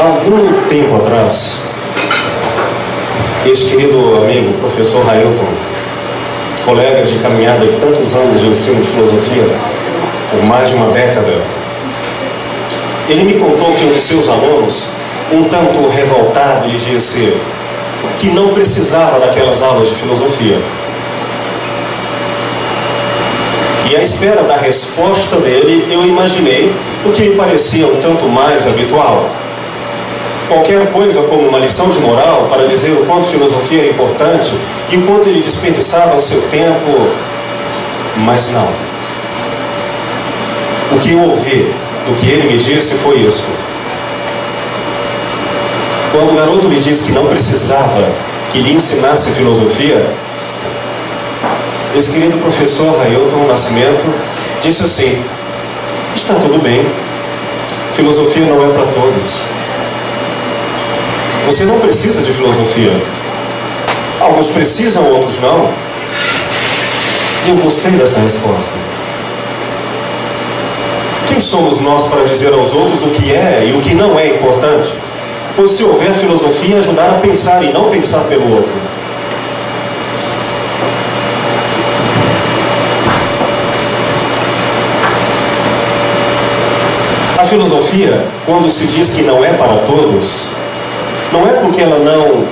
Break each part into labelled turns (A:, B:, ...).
A: Há algum tempo atrás, este querido amigo, professor Railton, colega de caminhada de tantos anos de ensino de filosofia, por mais de uma década, ele me contou que um de seus alunos, um tanto revoltado, lhe disse que não precisava daquelas aulas de filosofia. E à espera da resposta dele, eu imaginei o que me parecia um tanto mais habitual. Qualquer coisa como uma lição de moral para dizer o quanto filosofia era importante e o quanto ele desperdiçava o seu tempo. Mas não. O que eu ouvi do que ele me disse foi isso. Quando o garoto me disse que não precisava que lhe ensinasse filosofia, esse querido professor Railton Nascimento disse assim: está tudo bem, filosofia não é para todos. Você não precisa de filosofia. Alguns precisam, outros não. E eu gostei dessa resposta. Quem somos nós para dizer aos outros o que é e o que não é importante? Pois se houver filosofia, ajudar a pensar e não pensar pelo outro. A filosofia, quando se diz que não é para todos, não é porque ela não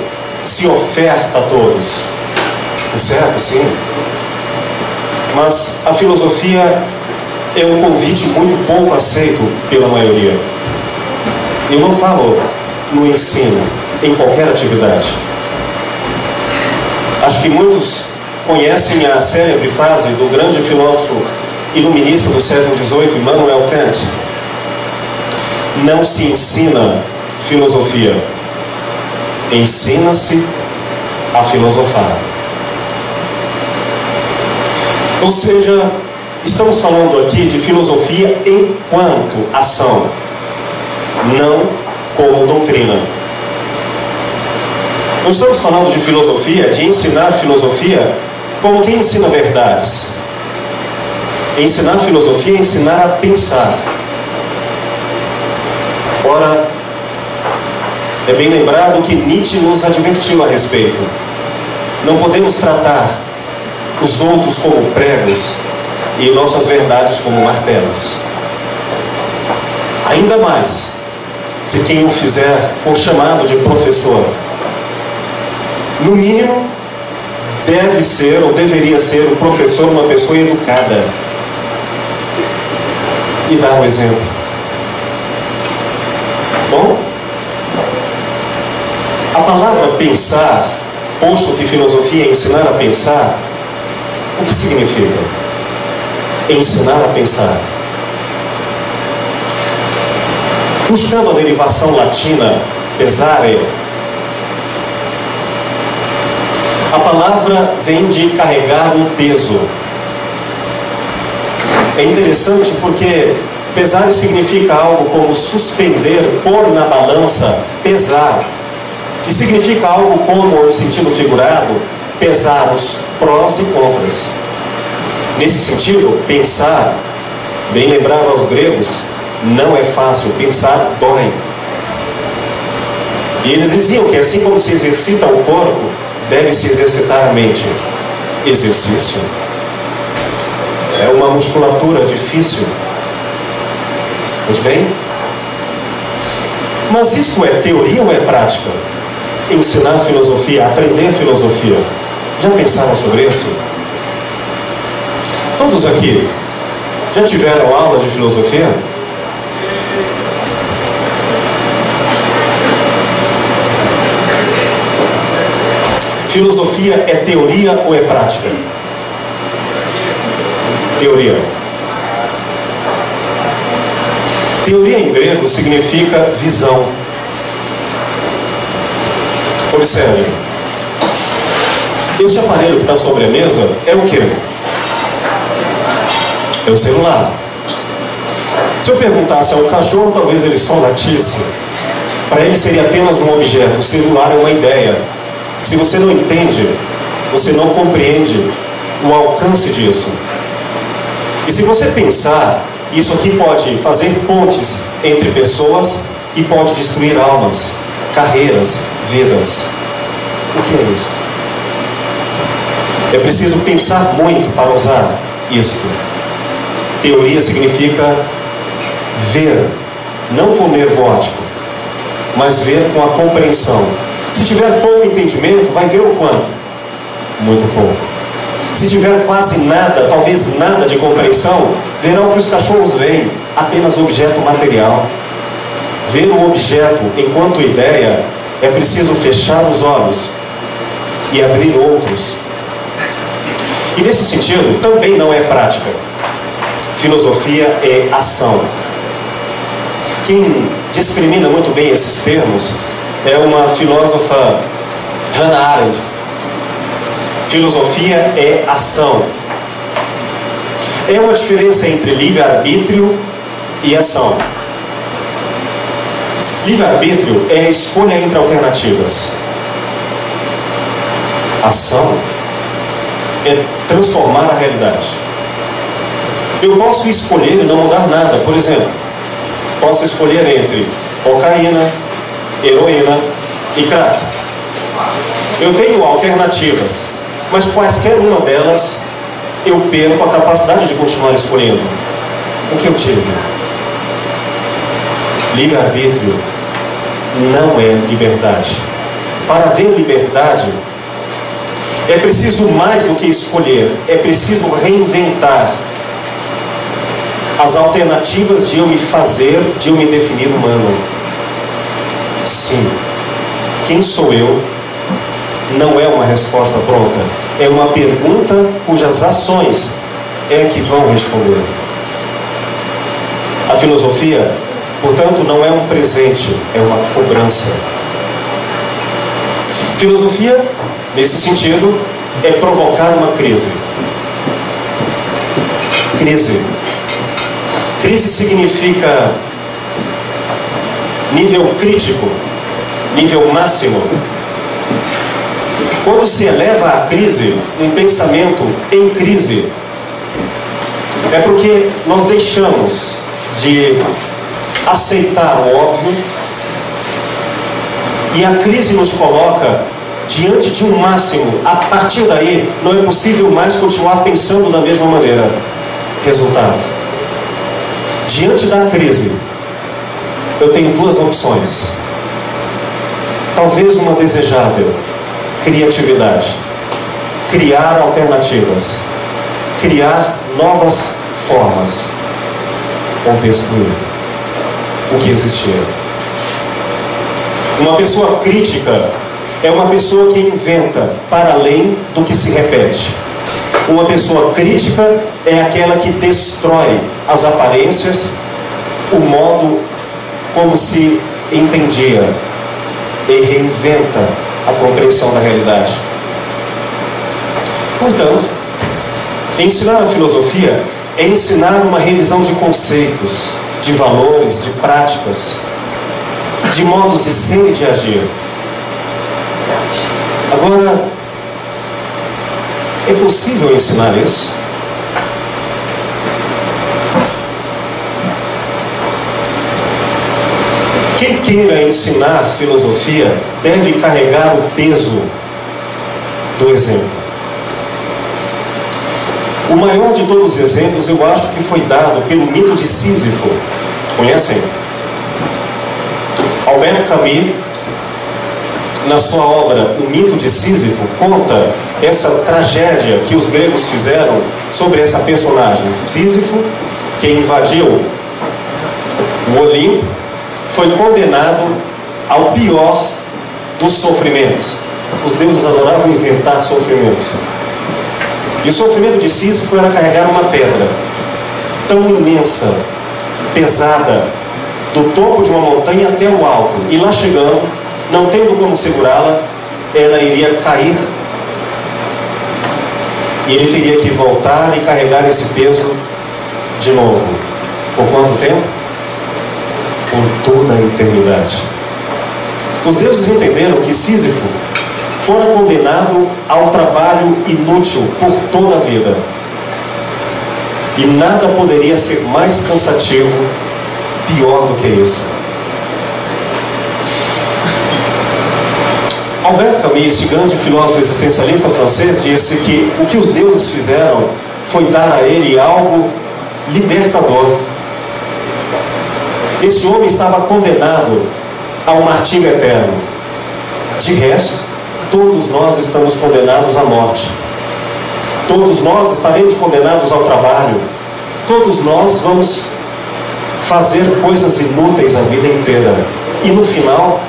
A: se oferta a todos. Por certo, sim. Mas a filosofia é um convite muito pouco aceito pela maioria. Eu não falo no ensino, em qualquer atividade. Acho que muitos conhecem a célebre frase do grande filósofo iluminista do século XVIII, Immanuel Kant: não se ensina filosofia, ensina-se a filosofar. Ou seja, estamos falando aqui de filosofia enquanto ação, não como doutrina. Não estamos falando de filosofia, de ensinar filosofia como quem ensina verdades. Ensinar filosofia é ensinar a pensar. Ora, é bem lembrado que Nietzsche nos advertiu a respeito. Não podemos tratar os outros como pregos e nossas verdades como martelos. Ainda mais se quem o fizer for chamado de professor. No mínimo, deve ser ou deveria ser o professor uma pessoa educada e dar o exemplo. Bom, a palavra pensar, posto que filosofia é ensinar a pensar, o que significa? Ensinar a pensar. Buscando a derivação latina, pesare, a palavra vem de carregar um peso. É interessante porque pesare significa algo como suspender, pôr na balança, pesar. E significa algo como, no sentido figurado, pesar os prós e contras. Nesse sentido, pensar, bem lembrava aos gregos, não é fácil, pensar dói. E eles diziam que assim como se exercita o corpo, deve-se exercitar a mente. Exercício é uma musculatura difícil. Pois bem, mas isto é teoria ou é prática? Ensinar filosofia, aprender filosofia. Já pensaram sobre isso? Todos aqui já tiveram aula de filosofia? Filosofia é teoria ou é prática? Teoria. Teoria em grego significa visão. Observe. Este aparelho que está sobre a mesa é o quê? É o celular. Se eu perguntasse ao cachorro, talvez ele só latisse. Para ele seria apenas um objeto. O celular é uma ideia. Se você não entende, você não compreende o alcance disso. E se você pensar, isso aqui pode fazer pontes entre pessoas e pode destruir almas, carreiras, vidas. O que é isso? É preciso pensar muito para usar isto. Teoria significa ver, não comer vodka, mas ver com a compreensão. Se tiver pouco entendimento, vai ver o quanto? Muito pouco. Se tiver quase nada, talvez nada de compreensão, verá o que os cachorros veem, apenas objeto material. Ver o objeto enquanto ideia, é preciso fechar os olhos e abrir outros. E nesse sentido, também não é prática. Filosofia é ação. Quem discrimina muito bem esses termos é uma filósofa, Hannah Arendt. Filosofia é ação. É uma diferença entre livre-arbítrio e ação. Livre-arbítrio é a escolha entre alternativas. Ação é transformar a realidade. Eu posso escolher e não mudar nada. Por exemplo, posso escolher entre cocaína, heroína e crack. Eu tenho alternativas, mas quaisquer uma delas eu perco a capacidade de continuar escolhendo. O que eu tive? Livre-arbítrio não é liberdade. Para haver liberdade, é preciso mais do que escolher, é preciso reinventar as alternativas de eu me fazer, de eu me definir humano. Sim, quem sou eu não é uma resposta pronta, é uma pergunta cujas ações é que vão responder. A filosofia, portanto, não é um presente, é uma cobrança. Filosofia, nesse sentido, é provocar uma crise. Crise significa nível crítico, nível máximo. Quando se eleva à crise, um pensamento em crise, é porque nós deixamos de aceitar o óbvio e a crise nos coloca diante de um máximo. A partir daí, não é possível mais continuar pensando da mesma maneira. Resultado: diante da crise, eu tenho duas opções. Talvez uma desejável: criatividade, criar alternativas, criar novas formas, ou destruir o que existia. Uma pessoa crítica é uma pessoa que inventa para além do que se repete. Uma pessoa crítica é aquela que destrói as aparências, o modo como se entendia, e reinventa a compreensão da realidade. Portanto, ensinar a filosofia é ensinar uma revisão de conceitos, de valores, de práticas, de modos de ser e de agir. Agora, é possível ensinar isso? Quem queira ensinar filosofia deve carregar o peso do exemplo. O maior de todos os exemplos, eu acho que foi dado pelo mito de Sísifo. Conhecem? Albert Camus, na sua obra O Mito de Sísifo, conta essa tragédia que os gregos fizeram sobre essa personagem. Sísifo, que invadiu o Olimpo, foi condenado ao pior dos sofrimentos. Os deuses adoravam inventar sofrimentos. E o sofrimento de Sísifo era carregar uma pedra tão imensa, pesada, do topo de uma montanha até o alto. E lá chegando, não tendo como segurá-la, ela iria cair. E ele teria que voltar e carregar esse peso de novo. Por quanto tempo? Por toda a eternidade. Os deuses entenderam que Sísifo fora condenado ao trabalho inútil por toda a vida. E nada poderia ser mais cansativo, pior do que isso. Albert Camus, esse grande filósofo existencialista francês, disse que o que os deuses fizeram foi dar a ele algo libertador. Esse homem estava condenado a um martírio eterno. De resto, todos nós estamos condenados à morte. Todos nós estaremos condenados ao trabalho. Todos nós vamos fazer coisas inúteis a vida inteira. E no final,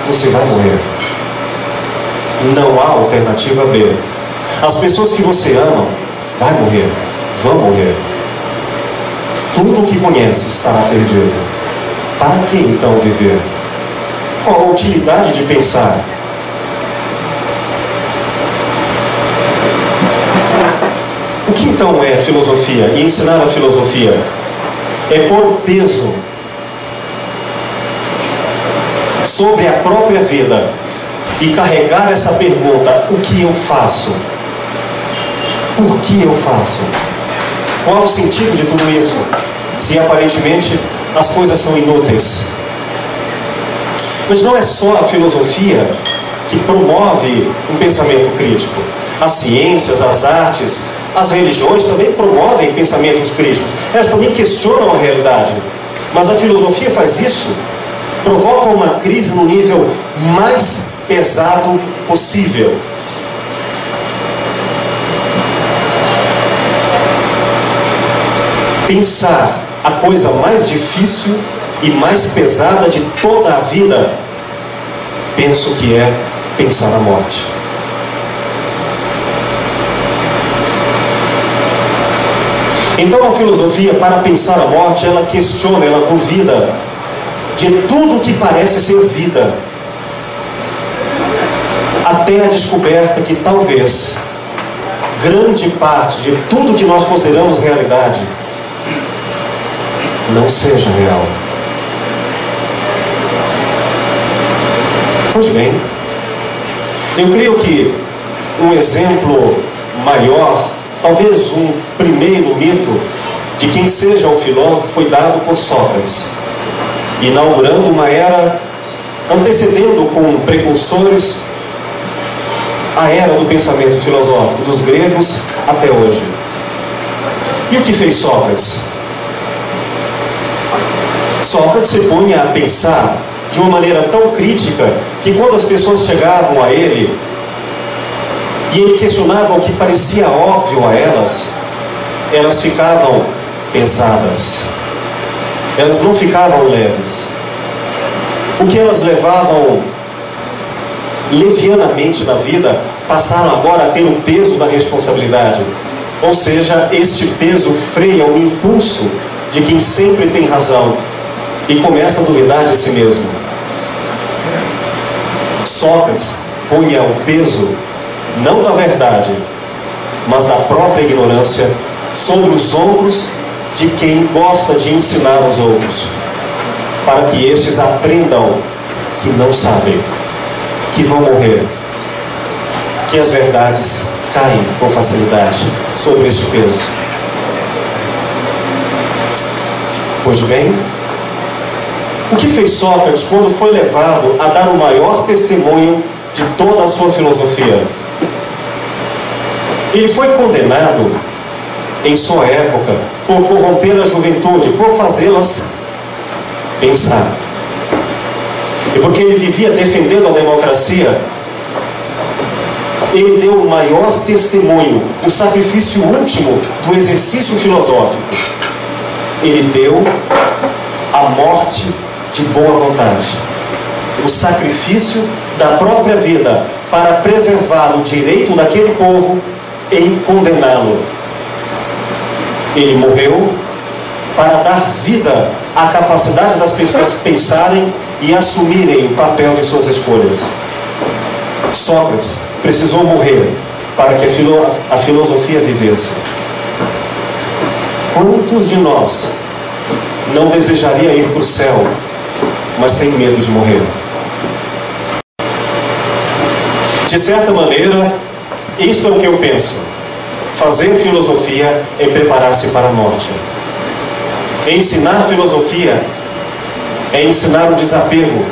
A: você vai morrer. Não há alternativa B. As pessoas que você ama vão morrer. Tudo o que conhece estará perdido. Para que então viver? Qual a utilidade de pensar? O que então é filosofia? E ensinar a filosofia é pôr peso sobre a própria vida e carregar essa pergunta: o que eu faço? Por que eu faço? Qual o sentido de tudo isso? Se aparentemente as coisas são inúteis. Mas não é só a filosofia que promove um pensamento crítico. As ciências, as artes, as religiões também promovem pensamentos críticos. Elas também questionam a realidade. Mas a filosofia faz isso, provoca uma crise no nível mais pesado possível. Pensar a coisa mais difícil e mais pesada de toda a vida, penso que é pensar a morte. Então a filosofia, para pensar a morte, ela questiona, ela duvida de tudo que parece ser vida, até a descoberta que talvez grande parte de tudo que nós consideramos realidade não seja real. Pois bem, eu creio que um exemplo maior, talvez um primeiro mito de quem seja o filósofo, foi dado por Sócrates, inaugurando uma era, antecedendo com precursores a era do pensamento filosófico, dos gregos até hoje. E o que fez Sócrates? Sócrates se punha a pensar de uma maneira tão crítica que quando as pessoas chegavam a ele e ele questionava o que parecia óbvio a elas, elas ficavam pesadas. Elas não ficavam leves. O que elas levavam levianamente na vida, passaram agora a ter o peso da responsabilidade. Ou seja, este peso freia o impulso de quem sempre tem razão e começa a duvidar de si mesmo. Sócrates punha o peso não da verdade, mas da própria ignorância sobre os ombros de quem gosta de ensinar os outros, para que estes aprendam que não sabem, que vão morrer, que as verdades caem com facilidade sobre este peso. Pois bem, o que fez Sócrates quando foi levado a dar o maior testemunho de toda a sua filosofia? Ele foi condenado em sua época por corromper a juventude, por fazê-las pensar. E porque ele vivia defendendo a democracia, ele deu o maior testemunho, o sacrifício último do exercício filosófico. Ele deu a morte de boa vontade, o sacrifício da própria vida para preservar o direito daquele povo em condená-lo. Ele morreu para dar vida à capacidade das pessoas pensarem e assumirem o papel de suas escolhas. Sócrates precisou morrer para que a filosofia vivesse. Quantos de nós não desejaria ir para o céu, mas tem medo de morrer? De certa maneira, isto é o que eu penso. Fazer filosofia é preparar-se para a morte. Ensinar filosofia é ensinar o desapego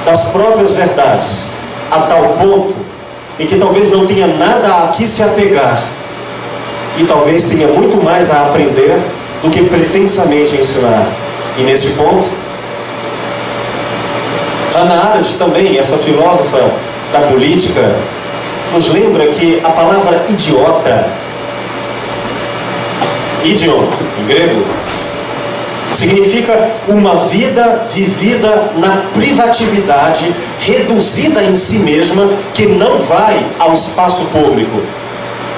A: das próprias verdades a tal ponto em que talvez não tenha nada a que se apegar e talvez tenha muito mais a aprender do que pretensamente ensinar. E nesse ponto, Hannah Arendt também, essa filósofa da política, nos lembra que a palavra idiota, idion, em grego, significa uma vida vivida na privatividade, reduzida em si mesma, que não vai ao espaço público.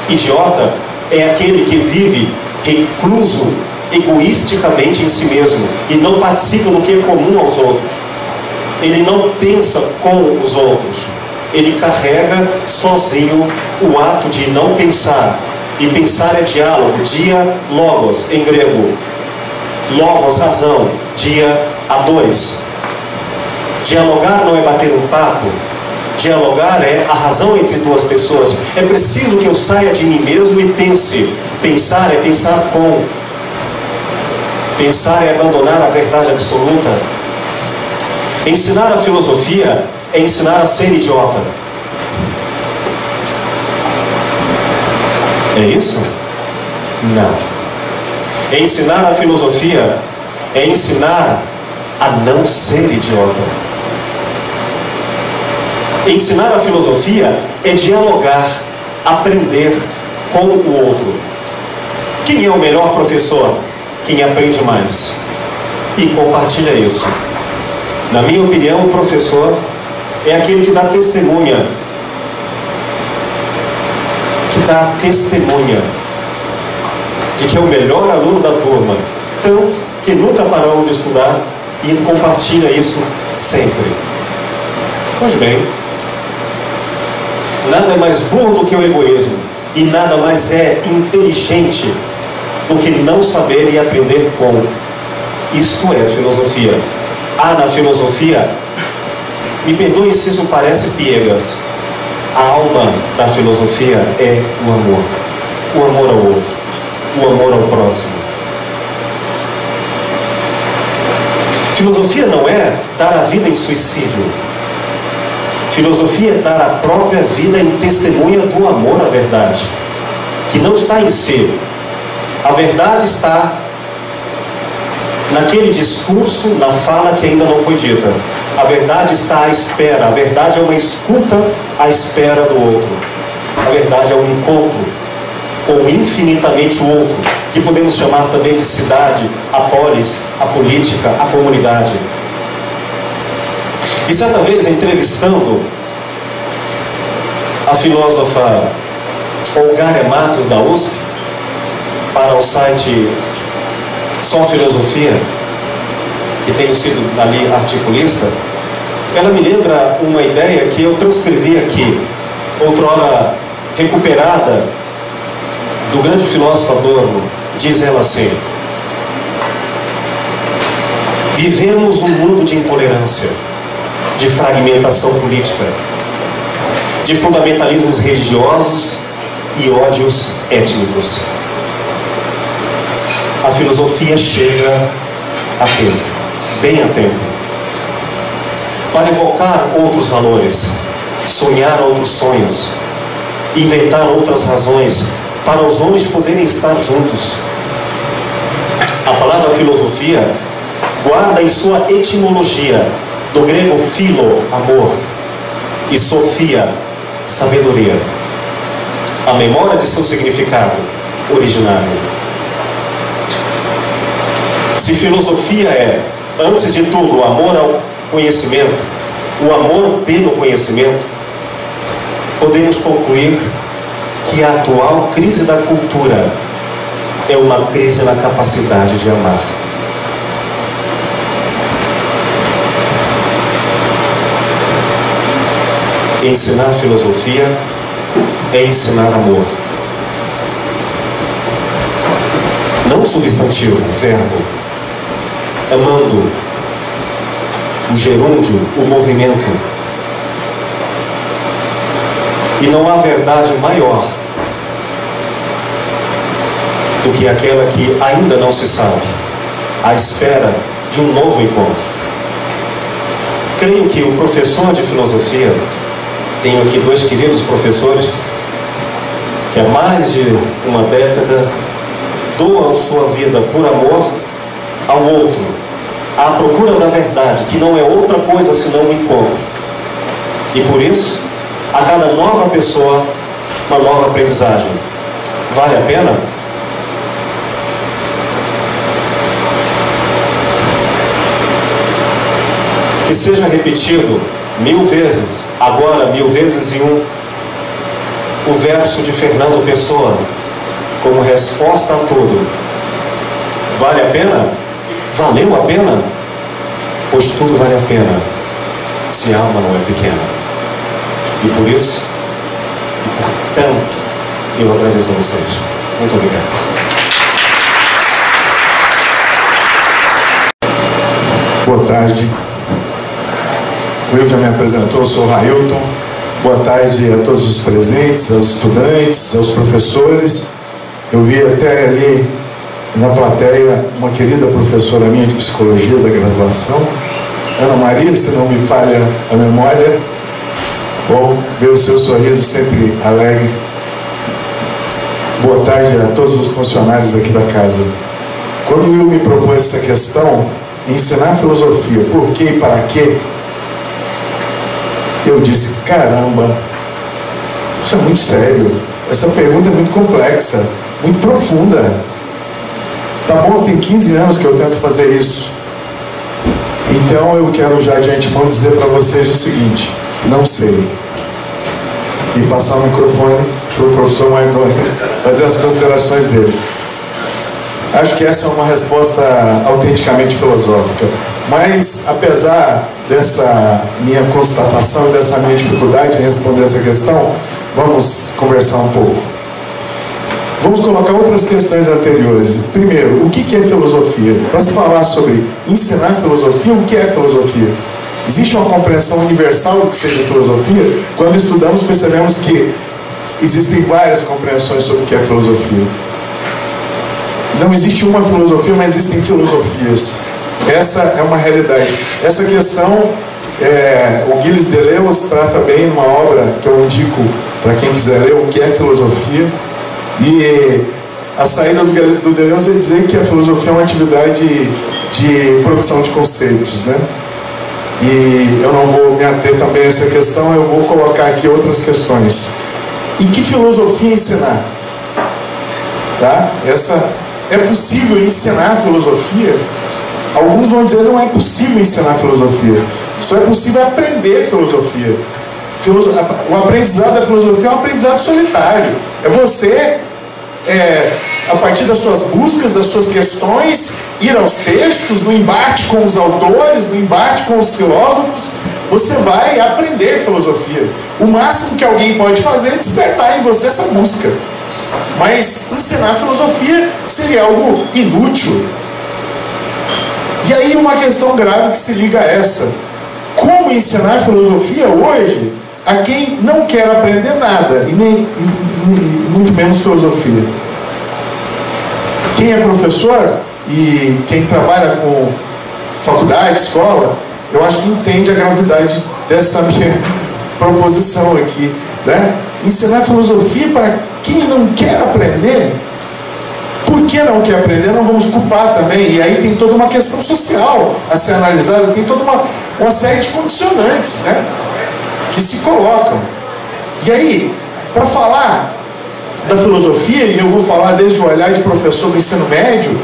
A: Idiota é aquele que vive recluso, egoisticamente em si mesmo, e não participa do que é comum aos outros. Ele não pensa com os outros. Ele carrega sozinho o ato de não pensar. E pensar é diálogo, dia, logos, em grego. Logos, razão, dia, a dois. Dialogar não é bater um papo. Dialogar é a razão entre duas pessoas. É preciso que eu saia de mim mesmo e pense. Pensar é pensar com. Pensar é abandonar a verdade absoluta. Ensinar a filosofia é ensinar a ser idiota. É isso? Não. Ensinar a filosofia é ensinar a não ser idiota. Ensinar a filosofia é dialogar, aprender com o outro. Quem é o melhor professor? Quem aprende mais e compartilha isso. Na minha opinião, o professor é aquele que dá testemunha. De que é o melhor aluno da turma, tanto que nunca parou de estudar e compartilha isso sempre. Pois bem, nada é mais burro do que o egoísmo, e nada mais é inteligente do que não saber e aprender com. Isto é filosofia. Há na filosofia, me perdoe se isso parece piegas, a alma da filosofia é o amor. O amor ao outro, o amor ao próximo. Filosofia não é dar a vida em suicídio. Filosofia é dar a própria vida em testemunha do amor à verdade, que não está em si. A verdade está naquele discurso, na fala que ainda não foi dita. A verdade está à espera. A verdade é uma escuta à espera do outro. A verdade é um encontro com infinitamente o outro, que podemos chamar também de cidade, a polis, a política, a comunidade. E certa vez, entrevistando a filósofa Olgária Matos, da USP, para o site Só Filosofia, que tenho sido ali articulista, ela me lembra uma ideia que eu transcrevi aqui, outrora recuperada, do grande filósofo Adorno. Diz ela assim: vivemos um mundo de intolerância, de fragmentação política, de fundamentalismos religiosos e ódios étnicos. A filosofia chega a tempo, bem a tempo, para evocar outros valores, sonhar outros sonhos, inventar outras razões para os homens poderem estar juntos. A palavra filosofia guarda em sua etimologia do grego philo, amor, e sofia, sabedoria, a memória de seu significado originário. Se filosofia é, antes de tudo, o amor ao conhecimento, o amor pelo conhecimento, podemos concluir que a atual crise da cultura é uma crise na capacidade de amar. Ensinar filosofia é ensinar amor. Não substantivo, verbo. Amando, o gerúndio, o movimento. E não há verdade maior do que aquela que ainda não se sabe, à espera de um novo encontro. Creio que o professor de filosofia Tenho aqui dois queridos professores que há mais de uma década doam sua vida por amor ao outro, à procura da verdade, que não é outra coisa senão um encontro. E por isso, a cada nova pessoa, uma nova aprendizagem. Vale a pena? Que seja repetido 1000 vezes, agora 1000 vezes e um, o verso de Fernando Pessoa, como resposta a tudo. Vale a pena? Valeu a pena? Pois tudo vale a pena, se a alma não é pequena. E por isso, e portanto, eu agradeço a vocês. Muito obrigado.
B: Boa tarde. O Will já me apresentou, eu sou o Railton. Boa tarde a todos os presentes, aos estudantes, aos professores. Eu vi até ali na plateia uma querida professora minha de psicologia da graduação, Ana Maria, se não me falha a memória. Bom ver o seu sorriso sempre alegre. Boa tarde a todos os funcionários aqui da casa. Quando o Will me propôs essa questão, ensinar filosofia, por quê e para quê, eu disse, caramba, isso é muito sério, essa pergunta é muito complexa, muito profunda. Tá bom, tem 15 anos que eu tento fazer isso. Então eu quero já de antemão dizer para vocês o seguinte, não sei. E passar o microfone para o professor Marconi fazer as considerações dele. Acho que essa é uma resposta autenticamente filosófica. Mas, apesar dessa minha constatação, dessa minha dificuldade em responder essa questão, vamos conversar um pouco. Vamos colocar outras questões anteriores. Primeiro, o que é filosofia? Para se falar sobre ensinar filosofia, o que é filosofia? Existe uma compreensão universal do que seja filosofia? Quando estudamos, percebemos que existem várias compreensões sobre o que é filosofia. Não existe uma filosofia, mas existem filosofias. Essa é uma realidade. Essa questão, o Gilles Deleuze trata bem numa obra que eu indico para quem quiser ler, o que é filosofia. E a saída do Deleuze é dizer que a filosofia é uma atividade de produção de conceitos, né? E eu não vou me ater também a essa questão, eu vou colocar aqui outras questões. E que filosofia ensinar? Tá? É possível ensinar filosofia? Alguns vão dizer que não é possível ensinar filosofia. Só é possível aprender filosofia. O aprendizado da filosofia é um aprendizado solitário. É você, a partir das suas buscas, das suas questões, ir aos textos, no embate com os autores, no embate com os filósofos, você vai aprender filosofia. O máximo que alguém pode fazer é despertar em você essa busca. Mas ensinar filosofia seria algo inútil. E aí uma questão grave que se liga a essa: como ensinar filosofia hoje a quem não quer aprender nada, e muito menos filosofia? Quem é professor e quem trabalha com faculdade, escola, eu acho que entende a gravidade dessa minha proposição aqui, né? Ensinar filosofia para quem não quer aprender. Por que não quer aprender? Não vamos culpar também. E aí tem toda uma questão social a ser analisada, tem toda uma série de condicionantes, né, que se colocam. E aí, para falar da filosofia, e eu vou falar desde o olhar de professor do ensino médio,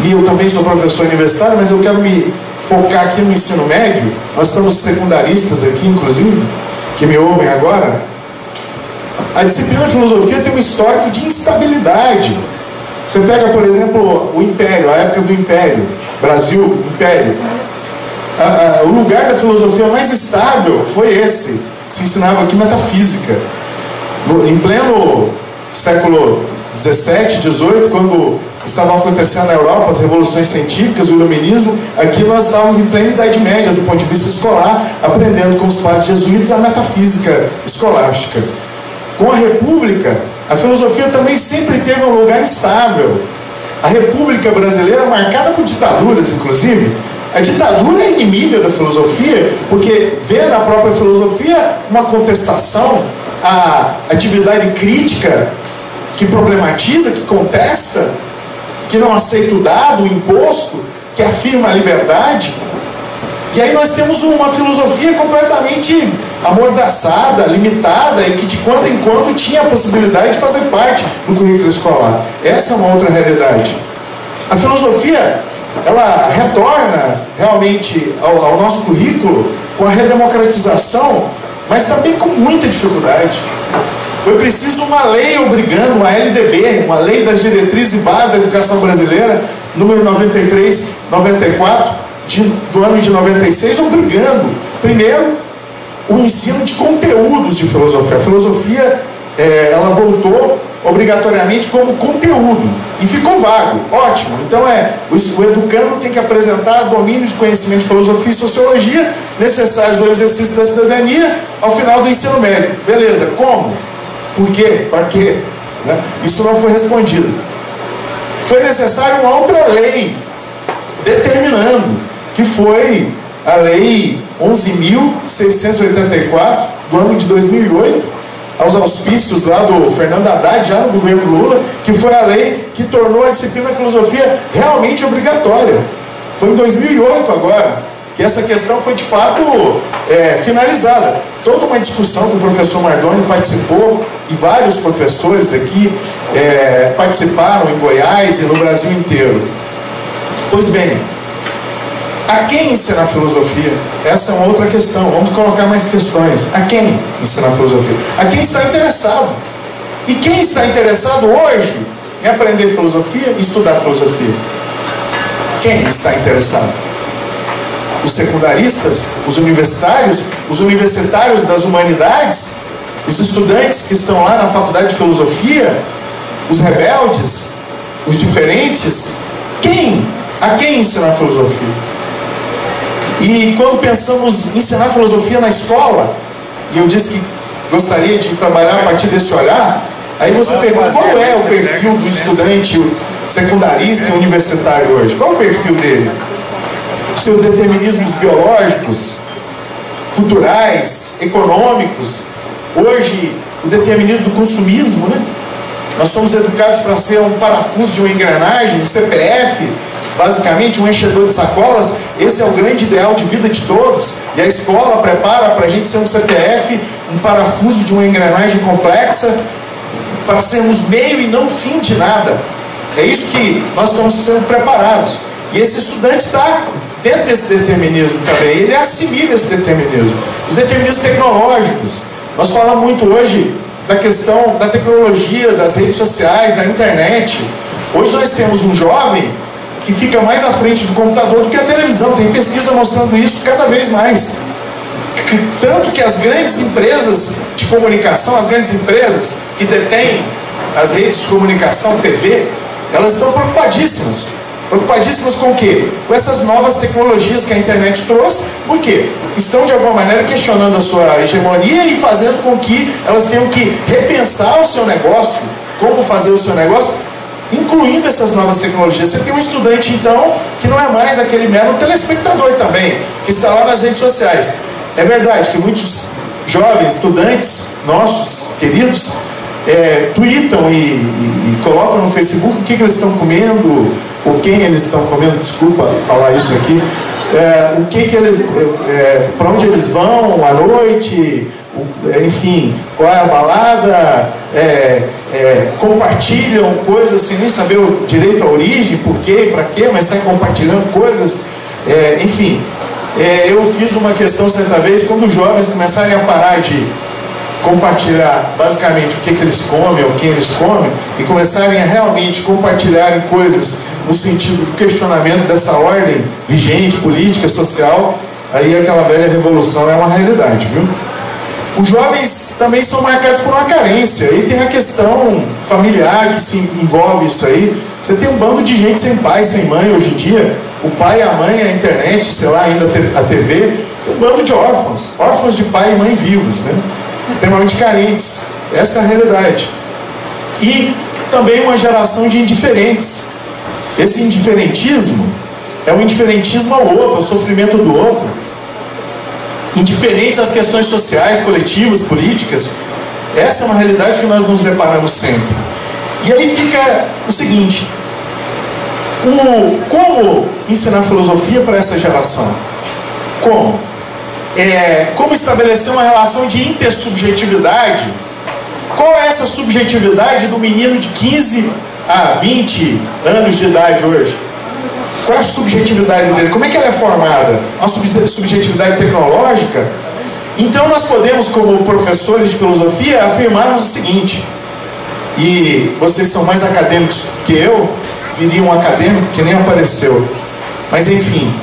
B: e eu também sou professor universitário, mas eu quero me focar aqui no ensino médio. Nós estamos secundaristas aqui, inclusive, que me ouvem agora. A disciplina de filosofia tem um histórico de instabilidade. Você pega, por exemplo, o Império, a época do Império, Brasil, Império. O lugar da filosofia mais estável foi esse. Se ensinava aqui metafísica. Em pleno século XVII, XVIII, quando estavam acontecendo na Europa as revoluções científicas, o iluminismo, aqui nós estávamos em plena Idade Média, do ponto de vista escolar, aprendendo com os padres jesuítas a metafísica escolástica. Com a República, a filosofia também sempre teve um lugar instável. A República Brasileira, marcada por ditaduras, inclusive, A ditadura é inimiga da filosofia, porque vê na própria filosofia uma contestação à atividade crítica que problematiza, que contesta, que não aceita o dado, o imposto, que afirma a liberdade. E aí nós temos uma filosofia completamente amordaçada, limitada, e que de quando em quando tinha a possibilidade de fazer parte do currículo escolar. Essa é uma outra realidade. A filosofia, ela retorna realmente ao nosso currículo com a redemocratização, mas também com muita dificuldade. Foi preciso uma lei obrigando, a LDB, uma lei das diretrizes e bases da educação brasileira, número 93/94, do ano de 96, obrigando, primeiro, o ensino de conteúdos de filosofia. A filosofia, ela voltou obrigatoriamente como conteúdo, e ficou vago, ótimo. Então o educando tem que apresentar domínio de conhecimento de filosofia e sociologia necessários ao exercício da cidadania ao final do ensino médio. Beleza, como? Por quê? Para quê? Né? Isso não foi respondido. Foi necessária uma outra lei determinando, que foi a Lei 11.684 do ano de 2008, aos auspícios lá do Fernando Haddad, já no governo Lula, que foi a lei que tornou a disciplina filosofia realmente obrigatória. Foi em 2008 agora que essa questão foi de fato finalizada. Toda uma discussão que o professor Mardoni participou, e vários professores aqui participaram em Goiás e no Brasil inteiro. Pois bem, a quem ensinar filosofia? Essa é uma outra questão. Vamos colocar mais questões. A quem ensinar filosofia? A quem está interessado. E quem está interessado hoje em aprender filosofia e estudar filosofia? Quem está interessado? Os secundaristas? Os universitários das humanidades? Os estudantes que estão lá na faculdade de filosofia? Os rebeldes? Os diferentes? Quem? A quem ensinar filosofia? E quando pensamos em ensinar filosofia na escola, e eu disse que gostaria de trabalhar a partir desse olhar, aí você pergunta, qual é o perfil do estudante secundarista e universitário hoje? Qual é o perfil dele? Os seus determinismos biológicos, culturais, econômicos, hoje o determinismo do consumismo, né? Nós somos educados para ser um parafuso de uma engrenagem, um CPF, basicamente um enchedor de sacolas. Esse é o grande ideal de vida de todos, e a escola prepara para a gente ser um CPF, um parafuso de uma engrenagem complexa, para sermos meio e não fim de nada. É isso que nós estamos sendo preparados, e esse estudante está dentro desse determinismo também, ele assimila esse determinismo. Os determinismos tecnológicos, nós falamos muito hoje da questão da tecnologia, das redes sociais, da internet. Hoje nós temos um jovem que fica mais à frente do computador do que a televisão. Tem pesquisa mostrando isso cada vez mais. Tanto que as grandes empresas de comunicação, as grandes empresas que detêm as redes de comunicação, TV, elas estão preocupadíssimas. Preocupadíssimas com o quê? Com essas novas tecnologias que a internet trouxe. Por quê? Estão de alguma maneira questionando a sua hegemonia e fazendo com que elas tenham que repensar o seu negócio, como fazer o seu negócio, incluindo essas novas tecnologias. Você tem um estudante, então, que não é mais aquele mero telespectador também, que está lá nas redes sociais. É verdade que muitos jovens estudantes nossos, queridos, tweetam e colocam no Facebook o que eles estão comendo, ou quem eles estão comendo, desculpa falar isso aqui, para onde eles vão à noite, enfim, qual é a balada, compartilham coisas sem nem saber direito a origem, por quê, para quê, mas saem compartilhando coisas, enfim. Eu fiz uma questão certa vez, quando os jovens começarem a parar de compartilhar basicamente o que eles comem ou quem eles comem, e começarem a realmente compartilharem coisas no sentido do questionamento dessa ordem vigente, política, social, aí aquela velha revolução é uma realidade, viu? Os jovens também são marcados por uma carência, aí tem a questão familiar que se envolve isso aí. Você tem um bando de gente sem pai, sem mãe hoje em dia, o pai, a mãe, a internet, sei lá, ainda a TV, um bando de órfãos de pai e mãe vivos, né? Extremamente carentes, essa é a realidade. E também uma geração de indiferentes. Esse indiferentismo, é o indiferentismo ao outro, ao sofrimento do outro. Indiferentes às questões sociais, coletivas, políticas. Essa é uma realidade que nós nos deparamos sempre. E aí fica o seguinte: como ensinar filosofia para essa geração? Como estabelecer uma relação de intersubjetividade? Qual é essa subjetividade do menino de 15 a 20 anos de idade hoje? Qual é a subjetividade dele? Como é que ela é formada? Uma subjetividade tecnológica? Então nós podemos, como professores de filosofia, afirmarmos o seguinte, e vocês são mais acadêmicos que eu, viria um acadêmico que nem apareceu, mas enfim,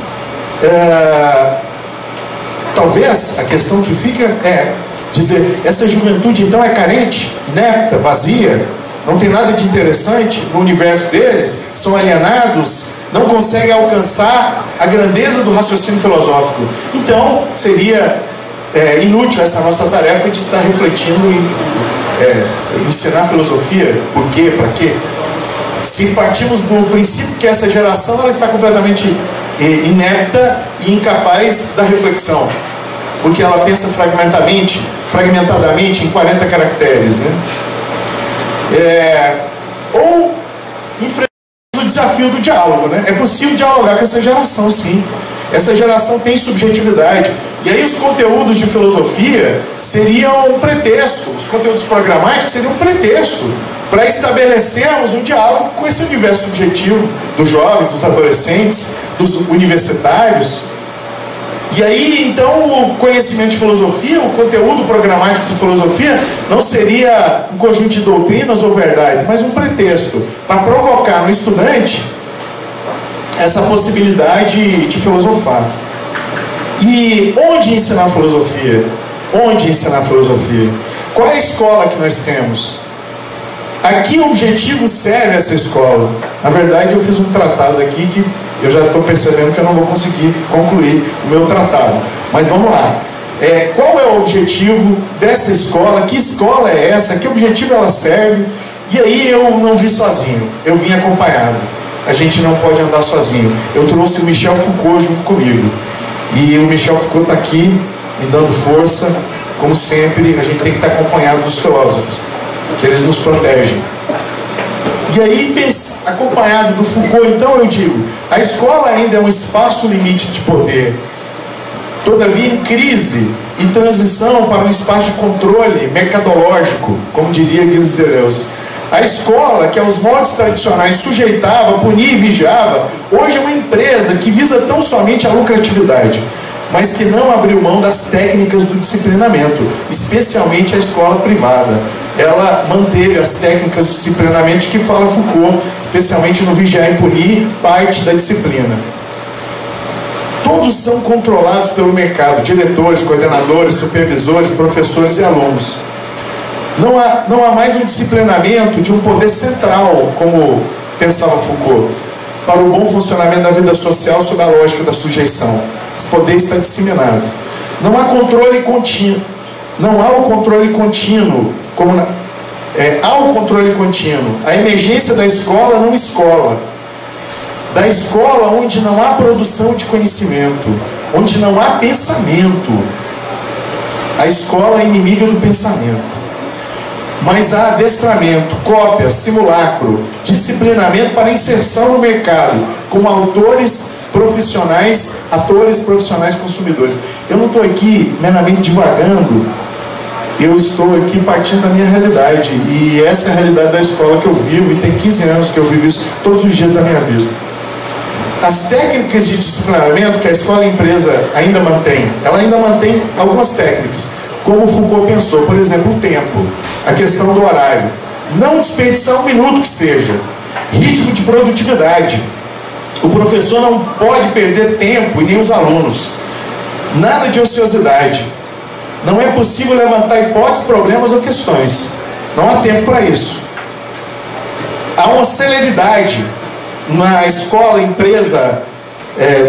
B: talvez a questão que fica é dizer, essa juventude então é carente, inepta, vazia, não tem nada de interessante no universo deles, são alienados, não conseguem alcançar a grandeza do raciocínio filosófico. Então seria inútil essa nossa tarefa de estar refletindo em ensinar filosofia. Por quê? Para quê? Se partimos do princípio que essa geração ela está completamente inepta e incapaz da reflexão, porque ela pensa fragmentadamente em 40 caracteres, né? Ou enfrentamos o desafio do diálogo, né? É possível dialogar com essa geração, sim. Essa geração tem subjetividade. E aí os conteúdos de filosofia seriam um pretexto, os conteúdos programáticos seriam um pretexto para estabelecermos um diálogo com esse universo subjetivo dos jovens, dos adolescentes, dos universitários. E aí, então, o conhecimento de filosofia, o conteúdo programático de filosofia, não seria um conjunto de doutrinas ou verdades, mas um pretexto para provocar no estudante essa possibilidade de filosofar. E onde ensinar filosofia? Onde ensinar filosofia? Qual é a escola que nós temos? A que objetivo serve essa escola? Na verdade, eu fiz um tratado aqui que eu já estou percebendo que eu não vou conseguir concluir o meu tratado. Mas vamos lá. Qual é o objetivo dessa escola? Que escola é essa? A que objetivo ela serve? E aí eu não vi sozinho, eu vim acompanhado. A gente não pode andar sozinho. Eu trouxe o Michel Foucault junto comigo. E o Michel Foucault está aqui, me dando força. Como sempre, a gente tem que estar acompanhado dos filósofos, que eles nos protegem. E aí, acompanhado do Foucault, então eu digo, a escola ainda é um espaço limite de poder, todavia em crise e transição para um espaço de controle mercadológico, como diria Gilles Deleuze. A escola, que aos modos tradicionais sujeitava, punia e vigiava, hoje é uma empresa que visa tão somente a lucratividade, mas que não abriu mão das técnicas do disciplinamento, especialmente a escola privada. Ela manteve as técnicas do disciplinamento que fala Foucault, especialmente no vigiar e punir, parte da disciplina. Todos são controlados pelo mercado, diretores, coordenadores, supervisores, professores e alunos. Não há mais um disciplinamento de um poder central, como pensava Foucault, para o bom funcionamento da vida social sob a lógica da sujeição. Esse poder está disseminado. Não há controle contínuo. Não há o controle contínuo. Há o controle contínuo. A emergência da escola não escola. Da escola onde não há produção de conhecimento, onde não há pensamento. A escola é inimiga do pensamento. Mas há adestramento, cópia, simulacro, disciplinamento para inserção no mercado, como atores profissionais consumidores. Eu não estou aqui meramente divagando, eu estou aqui partindo da minha realidade, e essa é a realidade da escola que eu vivo, e tem 15 anos que eu vivo isso todos os dias da minha vida. As técnicas de disciplinamento que a escola e a empresa ainda mantém, ela ainda mantém algumas técnicas, como o Foucault pensou, por exemplo, o tempo, a questão do horário, não desperdiçar um minuto que seja, ritmo de produtividade. O professor não pode perder tempo e nem os alunos, nada de ociosidade. Não é possível levantar hipóteses, problemas ou questões, não há tempo para isso. Há uma celeridade na escola, empresa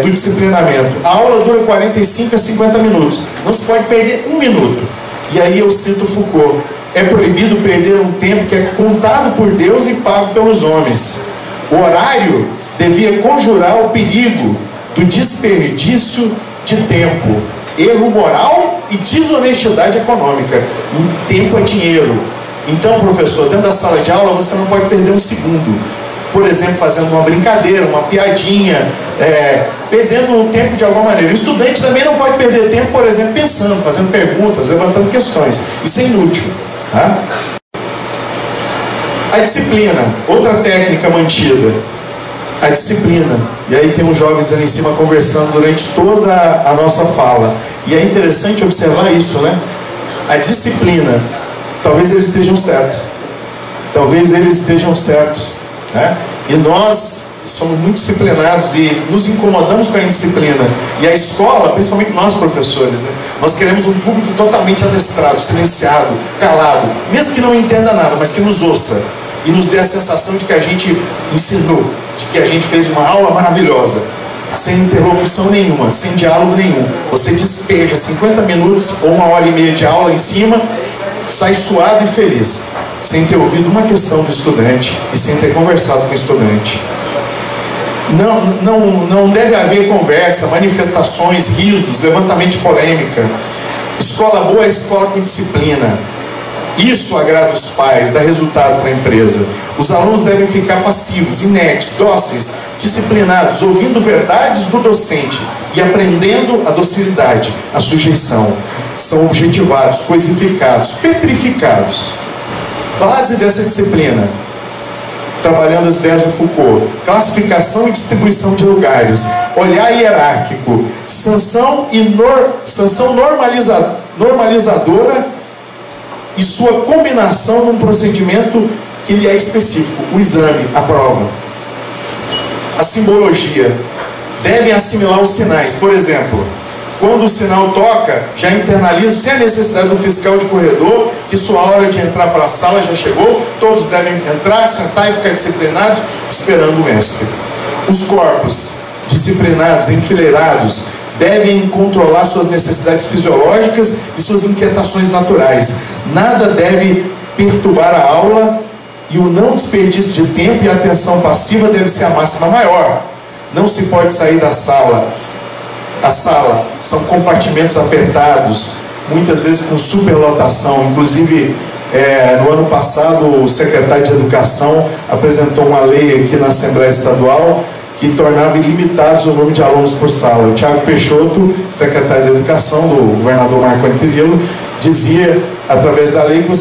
B: do disciplinamento. A aula dura 45 a 50 minutos, não se pode perder um minuto. E aí eu cito Foucault: é proibido perder um tempo que é contado por Deus e pago pelos homens. O horário devia conjurar o perigo do desperdício de tempo, erro moral e desonestidade econômica. Tempo é dinheiro. Então, professor, dentro da sala de aula você não pode perder um segundo. Por exemplo, fazendo uma brincadeira, uma piadinha, perdendo o tempo de alguma maneira. O estudante também não pode perder tempo, por exemplo, pensando, fazendo perguntas, levantando questões. Isso é inútil. Tá? A disciplina, outra técnica mantida. A disciplina. E aí tem uns jovens ali em cima conversando durante toda a nossa fala. E é interessante observar isso, né? A disciplina. Talvez eles estejam certos. Talvez eles estejam certos. Né? E nós somos muito disciplinados e nos incomodamos com a indisciplina. E a escola, principalmente nós professores, né? Nós queremos um público totalmente adestrado, silenciado, calado, mesmo que não entenda nada, mas que nos ouça e nos dê a sensação de que a gente ensinou, de que a gente fez uma aula maravilhosa, sem interlocução nenhuma, sem diálogo nenhum. Você despeja 50 minutos ou 1h30 de aula em cima, sai suado e feliz, sem ter ouvido uma questão do estudante e sem ter conversado com o estudante. Não deve haver conversa, manifestações, risos, levantamento de polêmica. Escola boa é escola com disciplina. Isso agrada os pais, dá resultado para a empresa. Os alunos devem ficar passivos, inertes, dóceis, disciplinados, ouvindo verdades do docente e aprendendo a docilidade, a sujeição. São objetivados, coisificados, petrificados. Base dessa disciplina, trabalhando as ideias do Foucault: classificação e distribuição de lugares, olhar hierárquico, sanção normalizadora e sua combinação num procedimento que lhe é específico, o exame, a prova. A simbologia, devem assimilar os sinais. Por exemplo, quando o sinal toca, já internaliza, sem a necessidade do fiscal de corredor, que sua hora de entrar para a sala já chegou, todos devem entrar, sentar e ficar disciplinados, esperando o mestre. Os corpos disciplinados, enfileirados, devem controlar suas necessidades fisiológicas e suas inquietações naturais. Nada deve perturbar a aula e o não desperdício de tempo e a atenção passiva deve ser a máxima maior. Não se pode sair da sala. A sala são compartimentos apertados, muitas vezes com superlotação. Inclusive, no ano passado, o secretário de Educação apresentou uma lei aqui na Assembleia Estadual que tornava ilimitados o número de alunos por sala. O Thiago Peixoto, secretário de Educação do governador Marconi Perillo, dizia, através da lei, que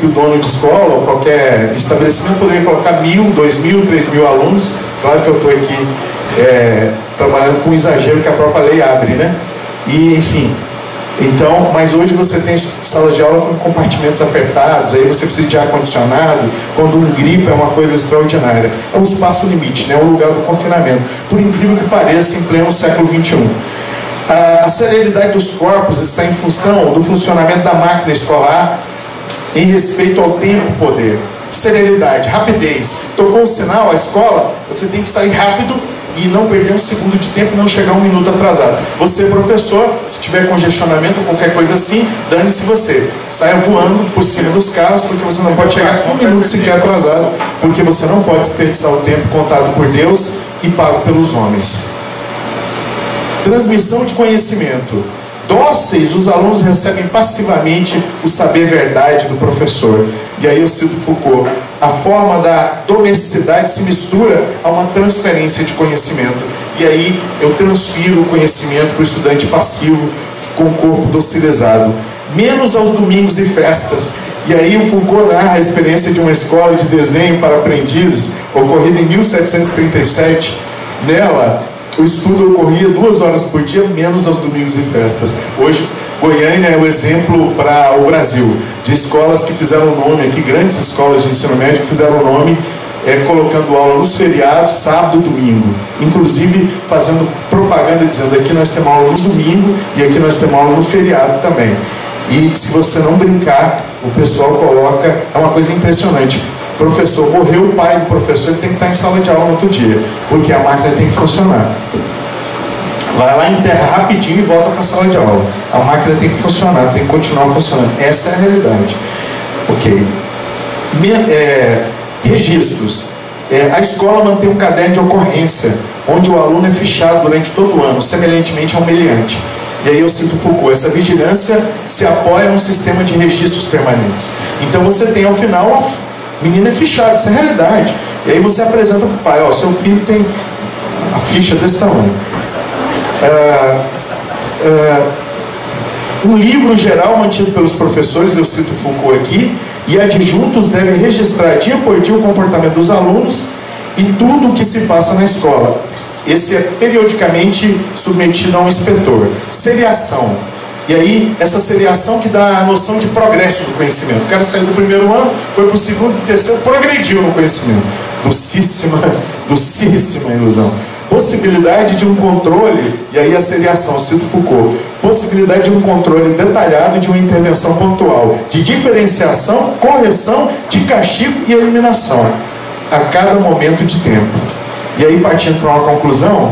B: o dono de escola ou qualquer estabelecimento poderia colocar 1.000, 2.000, 3.000 alunos. Claro que eu estou aqui trabalhando com o exagero que a própria lei abre, né? E, enfim, então, mas hoje você tem salas de aula com compartimentos apertados, aí você precisa de ar-condicionado, quando um gripa é uma coisa extraordinária. É o espaço limite, né? O lugar do confinamento. Por incrível que pareça, em pleno século XXI. A celeridade dos corpos está em função do funcionamento da máquina escolar em respeito ao tempo e poder. Celeridade, rapidez. Tocou o sinal, a escola, você tem que sair rápido e não perder um segundo de tempo, não chegar um minuto atrasado. Você, professor, se tiver congestionamento ou qualquer coisa assim, dane-se você. Saia voando por cima dos carros, porque você não pode chegar um minuto sequer atrasado, porque você não pode desperdiçar o tempo contado por Deus e pago pelos homens. Transmissão de conhecimento. Dóceis, os alunos recebem passivamente o saber-verdade do professor. E aí eu cito Foucault: a forma da domesticidade se mistura a uma transferência de conhecimento. E aí eu transfiro o conhecimento para o estudante passivo, com o corpo docilizado. Menos aos domingos e festas. E aí o Foucault narra a experiência de uma escola de desenho para aprendizes, ocorrida em 1737. Nela, o estudo ocorria 2 horas por dia, menos aos domingos e festas. Hoje, Goiânia é o exemplo para o Brasil, de escolas que fizeram o nome aqui, grandes escolas de ensino médio que fizeram o nome colocando aula nos feriados, sábado e domingo. Inclusive fazendo propaganda dizendo: aqui nós temos aula no domingo e aqui nós temos aula no feriado também. E se você não brincar, o pessoal coloca, é uma coisa impressionante. Professor, morreu o pai do professor, ele tem que estar em sala de aula no outro dia, porque a máquina tem que funcionar. Vai lá, enterra rapidinho e volta para a sala de aula. A máquina tem que funcionar, tem que continuar funcionando. Essa é a realidade. Ok. Registros. A escola mantém um caderno de ocorrência, onde o aluno é fichado durante todo o ano, semelhantemente a um meliante. E aí eu cito Foucault: essa vigilância se apoia num sistema de registros permanentes. Então você tem ao final, a menina é fichada, isso é realidade. E aí você apresenta para o pai: ó, seu filho tem a ficha desse tamanho. Um livro geral mantido pelos professores, eu cito Foucault aqui, e adjuntos devem registrar dia por dia o comportamento dos alunos e tudo o que se passa na escola. Esse é periodicamente submetido a um inspetor. Seriação. E aí, essa seriação que dá a noção de progresso do conhecimento. O cara saiu do primeiro ano, foi para o segundo, terceiro, progrediu no conhecimento. Docíssima ilusão. Possibilidade de um controle, e aí a seriação, cito Foucault: possibilidade de um controle detalhado de uma intervenção pontual, de diferenciação, correção, de castigo e eliminação, a cada momento de tempo. E aí, partindo para uma conclusão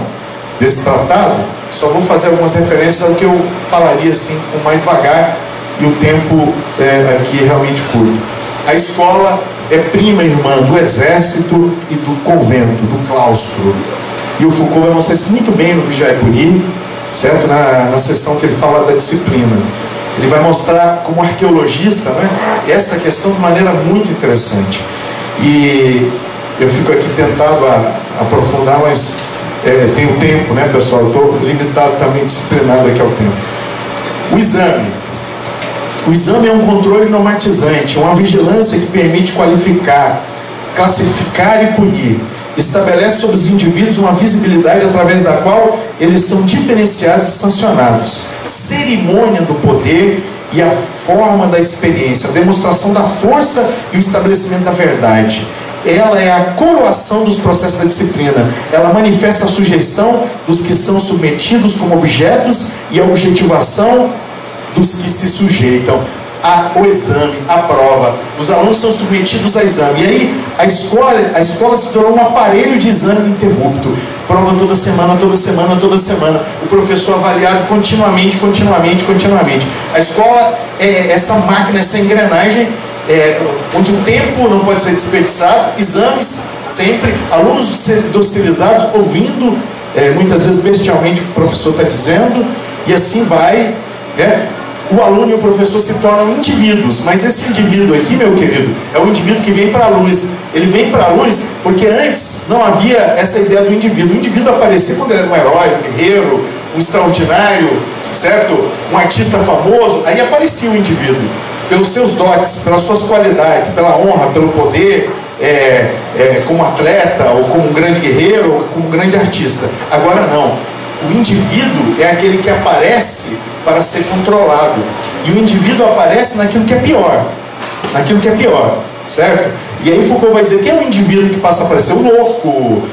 B: desse tratado, só vou fazer algumas referências ao que eu falaria assim com mais vagar, e o tempo aqui é realmente curto. A escola é prima irmã do exército e do convento, do claustro. E o Foucault vai mostrar isso muito bem no Vigiar e Punir, certo? Na seção que ele fala da disciplina. Ele vai mostrar, como arqueologista, né, essa questão de maneira muito interessante. E eu fico aqui tentado a aprofundar, mas tenho tempo, né, pessoal? Eu estou limitado também, disciplinado aqui ao tempo. O exame. O exame é um controle normatizante, uma vigilância que permite qualificar, classificar e punir. Estabelece sobre os indivíduos uma visibilidade através da qual eles são diferenciados e sancionados. Cerimônia do poder e a forma da experiência, a demonstração da força e o estabelecimento da verdade. Ela é a coroação dos processos da disciplina. Ela manifesta a sujeição dos que são submetidos como objetos e a objetivação dos que se sujeitam ao exame, à prova. Os alunos são submetidos a exame. E aí a escola se tornou um aparelho de exame ininterrupto. Prova toda semana, toda semana, toda semana. O professor avaliado continuamente. A escola é essa máquina, essa engrenagem, onde o tempo não pode ser desperdiçado, exames sempre, alunos docilizados, ouvindo muitas vezes bestialmente o que o professor está dizendo, e assim vai, né? O aluno e o professor se tornam indivíduos, mas esse indivíduo aqui, meu querido, é o indivíduo que vem para a luz. Ele vem para a luz porque antes não havia essa ideia do indivíduo. O indivíduo aparecia quando era um herói, um guerreiro, um extraordinário, certo? Um artista famoso, aí aparecia o indivíduo, pelos seus dotes, pelas suas qualidades, pela honra, pelo poder, como atleta, ou como um grande guerreiro, ou como um grande artista. Agora não. O indivíduo é aquele que aparece para ser controlado. E o indivíduo aparece naquilo que é pior. Certo? E aí Foucault vai dizer: quem é o indivíduo que passa a aparecer? O louco,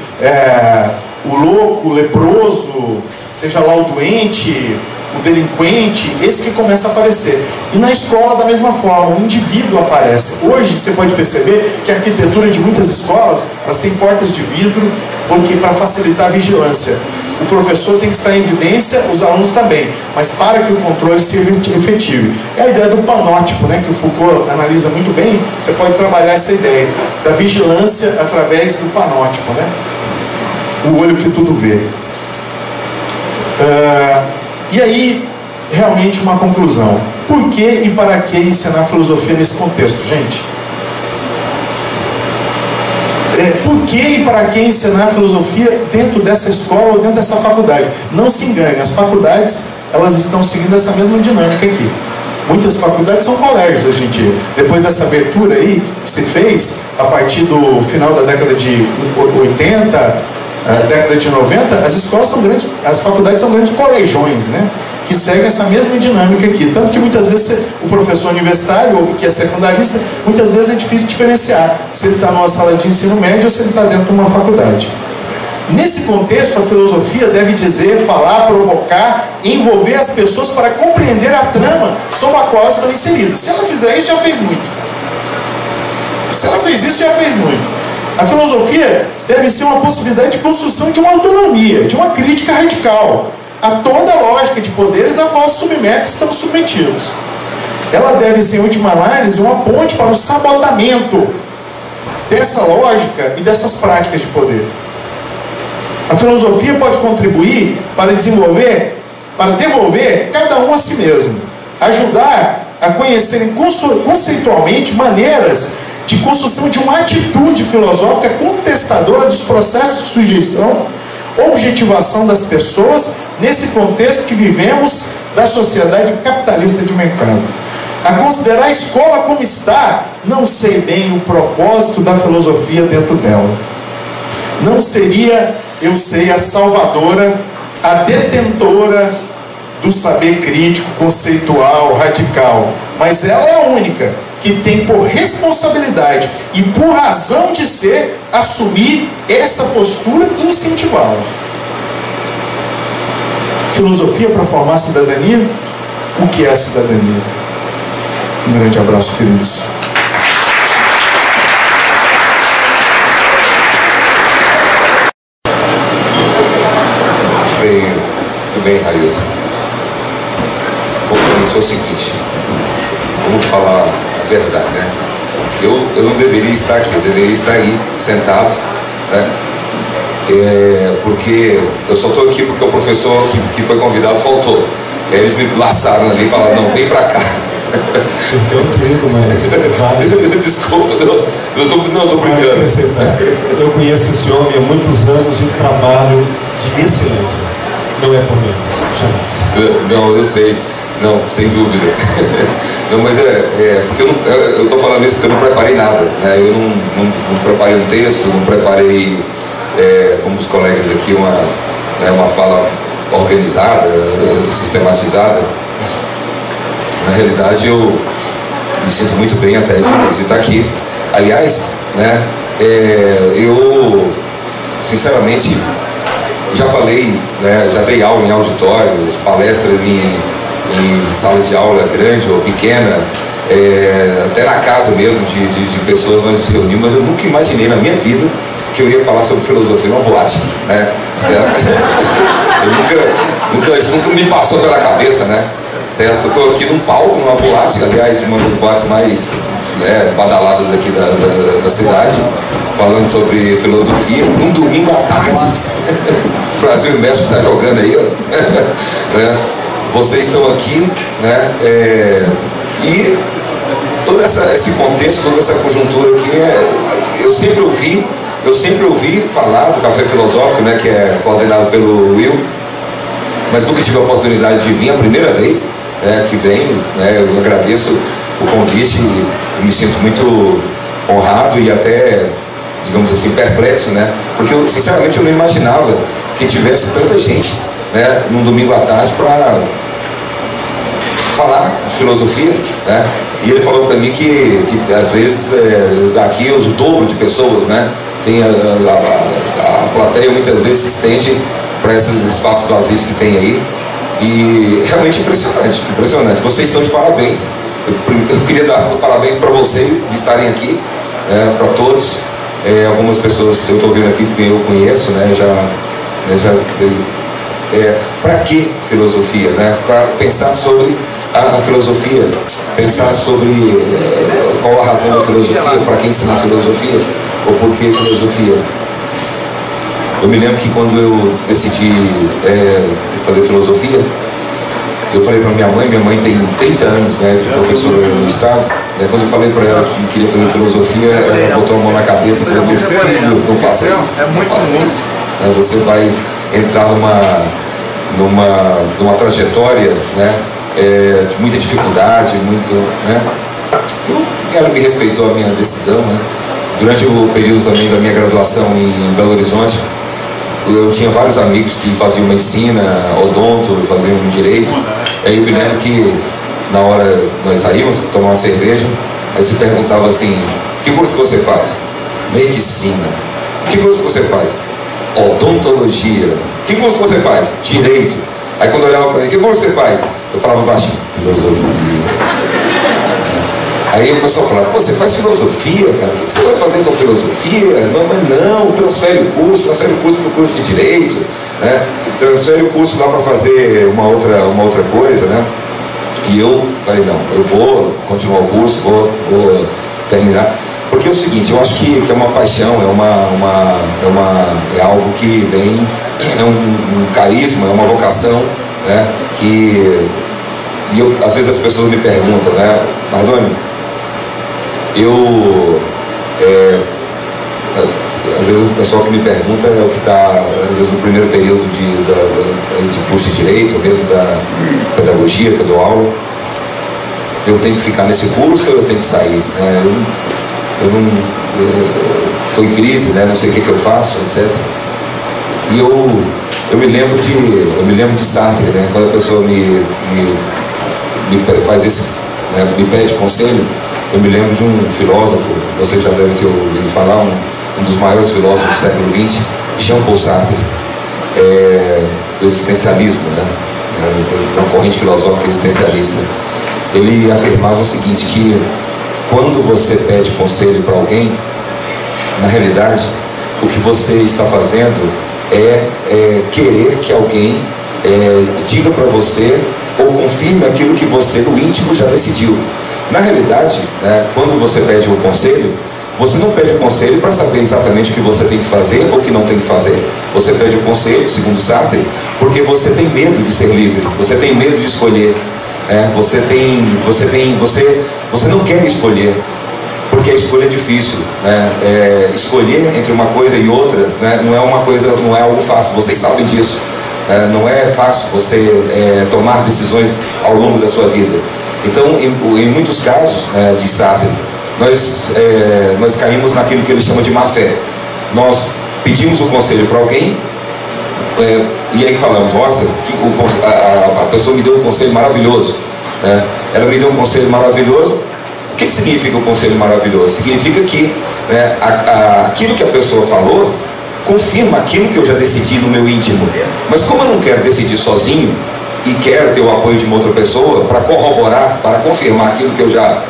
B: o leproso, seja lá o doente, o delinquente, esse que começa a aparecer. E na escola da mesma forma, o indivíduo aparece. Hoje você pode perceber que a arquitetura de muitas escolas, elas têm portas de vidro, porque para facilitar a vigilância. O professor tem que estar em evidência, os alunos também, mas para que o controle seja efetivo. É a ideia do panótipo, né, que o Foucault analisa muito bem. Você pode trabalhar essa ideia da vigilância através do panótipo, né? O olho que tudo vê. E aí, realmente uma conclusão. Por que e para que ensinar filosofia nesse contexto, gente? Por que e para que ensinar filosofia dentro dessa escola ou dentro dessa faculdade? Não se engane, as faculdades, elas estão seguindo essa mesma dinâmica aqui. Muitas faculdades são colégios hoje em dia. Depois dessa abertura aí que se fez, a partir do final da década de 80, década de 90, as escolas são grandes, as faculdades são grandes colegiões, né? Que seguem essa mesma dinâmica aqui. Tanto que muitas vezes o professor universitário, ou que é secundarista, muitas vezes é difícil diferenciar se ele está numa sala de ensino médio ou se ele está dentro de uma faculdade. Nesse contexto, a filosofia deve dizer, falar, provocar, envolver as pessoas para compreender a trama sob a qual elas estão inseridas. Se ela fizer isso, já fez muito. A filosofia deve ser uma possibilidade de construção de uma autonomia, de uma crítica radical a toda a lógica de poderes a qual estamos submetidos. Ela deve ser, em última análise, uma ponte para o sabotamento dessa lógica e dessas práticas de poder. A filosofia pode contribuir para desenvolver, para devolver cada um a si mesmo, ajudar a conhecerem conceitualmente maneiras de construção de uma atitude filosófica contestadora dos processos de sujeição, objetivação das pessoas nesse contexto que vivemos da sociedade capitalista de mercado. A considerar a escola como está, não sei bem o propósito da filosofia dentro dela. Não seria, eu sei, a salvadora, a detentora do saber crítico, conceitual, radical, mas ela é a única que tem por responsabilidade e por razão de ser, assumir essa postura e incentivá-la. Filosofia para formar a cidadania? O que é a cidadania? Um grande abraço, queridos.
C: Muito bem, Railton. Obviamente é o seguinte, vamos falar a verdade, né? Eu não deveria estar aqui, eu deveria estar aí, sentado, né? Porque eu só estou aqui porque o professor que foi convidado faltou. Eles me laçaram ali e falaram, não, vem pra cá.
A: Eu entendo, mas...
C: Desculpa, não estou brincando.
A: Eu conheço esse homem há muitos anos de trabalho de excelência. Não é por menos, jamais.
C: Não, eu sei. Não, sem dúvida. Não, mas porque eu estou falando isso porque eu não preparei nada, né? Eu não preparei um texto, não preparei, como os colegas aqui, uma fala organizada, sistematizada. Na realidade, eu me sinto muito bem até de estar aqui. Aliás, né, eu, sinceramente, já falei, né, já dei aula em auditórios, palestras em salas de aula grande ou pequena, até na casa mesmo de pessoas nós nos reunimos, mas eu nunca imaginei na minha vida que eu ia falar sobre filosofia numa boate, né? Certo? Isso nunca me passou pela cabeça, né? Certo? Eu estou aqui num palco, numa boate, aliás, uma das boates mais badaladas aqui da cidade, falando sobre filosofia, num domingo à tarde. O Brasil e o México está jogando aí, ó. Né? Vocês estão aqui, né? E todo esse contexto, toda essa conjuntura aqui, eu sempre ouvi falar do Café Filosófico, né, que é coordenado pelo Will, mas nunca tive a oportunidade de vir, a primeira vez que venho, né? Eu agradeço o convite e me sinto muito honrado e até, digamos assim, perplexo, né? Porque eu, sinceramente, eu não imaginava que tivesse tanta gente, né, num domingo à tarde para falar de filosofia, né? E ele falou para mim que às vezes daqui o dobro de pessoas, né? Tem a plateia muitas vezes se estende para esses espaços vazios que tem aí, e realmente impressionante. Vocês estão de parabéns. Eu queria dar parabéns para vocês de estarem aqui, para todos. Algumas pessoas eu estou vendo aqui que eu conheço, né? Para que filosofia, né? Para pensar sobre a filosofia, pensar sobre qual a razão da filosofia, para que ensinar filosofia, ou por que filosofia. Eu me lembro que quando eu decidi fazer filosofia, eu falei para minha mãe tem 30 anos, né, de professora no estado, né? Quando eu falei para ela que queria fazer filosofia, ela botou a mão na cabeça e falou, meu filho, não faça isso, não faça isso. Você vai entrar numa trajetória, né, de muita dificuldade, né? E ela me respeitou a minha decisão, né? Durante o período também da minha graduação em Belo Horizonte, eu tinha vários amigos que faziam medicina, odonto, faziam direito. Aí eu me lembro que na hora nós saímos tomar uma cerveja, aí se perguntava assim, que curso que você faz? Medicina. Que curso que você faz? Odontologia. Que curso que você faz? Direito. Aí quando eu olhava para mim, que curso você faz? Eu falava baixinho, filosofia. Aí o pessoal falava, pô, você faz filosofia, cara, o que você vai fazer com filosofia? Não, mas não, transfere o curso para o curso de Direito, né? Transfere o curso lá para fazer uma outra coisa, né? E eu falei, não, eu vou continuar o curso, vou terminar. Porque é o seguinte, eu acho que é uma paixão, é algo que vem, é um carisma, é uma vocação, né? Às vezes as pessoas me perguntam, né, Mardoni, às vezes o pessoal que me pergunta é o que está, às vezes, no primeiro período de curso de Direito, ou mesmo da Pedagogia, que eu dou aula. Eu tenho que ficar nesse curso ou eu tenho que sair? Eu não estou em crise, né? Não sei o que eu faço, etc. E eu me lembro de Sartre, né? Quando a pessoa me faz isso, né? Me pede conselho, eu me lembro de um filósofo, você já deve ter ouvido falar, um dos maiores filósofos do século XX, Jean-Paul Sartre, do existencialismo, né? Uma corrente filosófica existencialista. Ele afirmava o seguinte, que quando você pede conselho para alguém, na realidade, o que você está fazendo é querer que alguém diga para você ou confirme aquilo que você no íntimo já decidiu. Na realidade, né, quando você pede um conselho, você não pede o conselho para saber exatamente o que você tem que fazer ou o que não tem que fazer. Você pede o conselho, segundo Sartre, porque você tem medo de ser livre, você tem medo de escolher. Você não quer escolher, porque a escolha é difícil, né? Escolher entre uma coisa e outra, né, não é algo fácil, vocês sabem disso. Não é fácil você tomar decisões ao longo da sua vida. Então, em muitos casos, de Sartre, nós caímos naquilo que ele chama de má fé. Nós pedimos um conselho para alguém, e aí falamos, nossa, a pessoa me deu um conselho maravilhoso, né? Ela me deu um conselho maravilhoso. O que significa o conselho maravilhoso? Significa que, né, aquilo que a pessoa falou confirma aquilo que eu já decidi no meu íntimo. Mas como eu não quero decidir sozinho e quero ter o apoio de uma outra pessoa para corroborar, para confirmar aquilo que eu já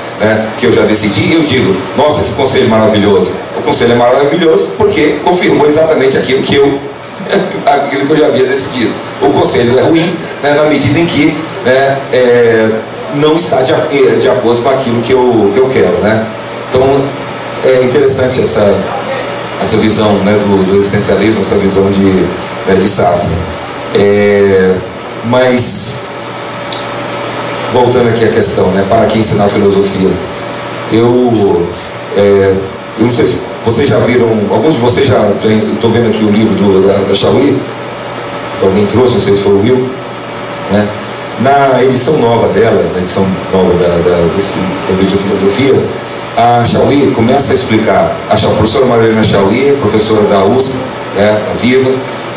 C: decidi, eu digo, nossa, que conselho maravilhoso. O conselho é maravilhoso porque confirmou exatamente aquilo que eu já havia decidido. O conselho é ruim, né, na medida em que, né, não está de acordo com aquilo que eu quero, né? Então é interessante essa visão, né, do existencialismo, essa visão de Sartre. Mas voltando aqui à questão, né, para que ensinar filosofia? Eu não sei se vocês já viram, alguns de vocês já estou vendo aqui o livro da Chauí, alguém trouxe, não sei se foi o Will, né? Na edição nova dela, na edição nova desse convite de filosofia, a Chauí começa a explicar. A professora Marilena Chauí, professora da USP, né, viva,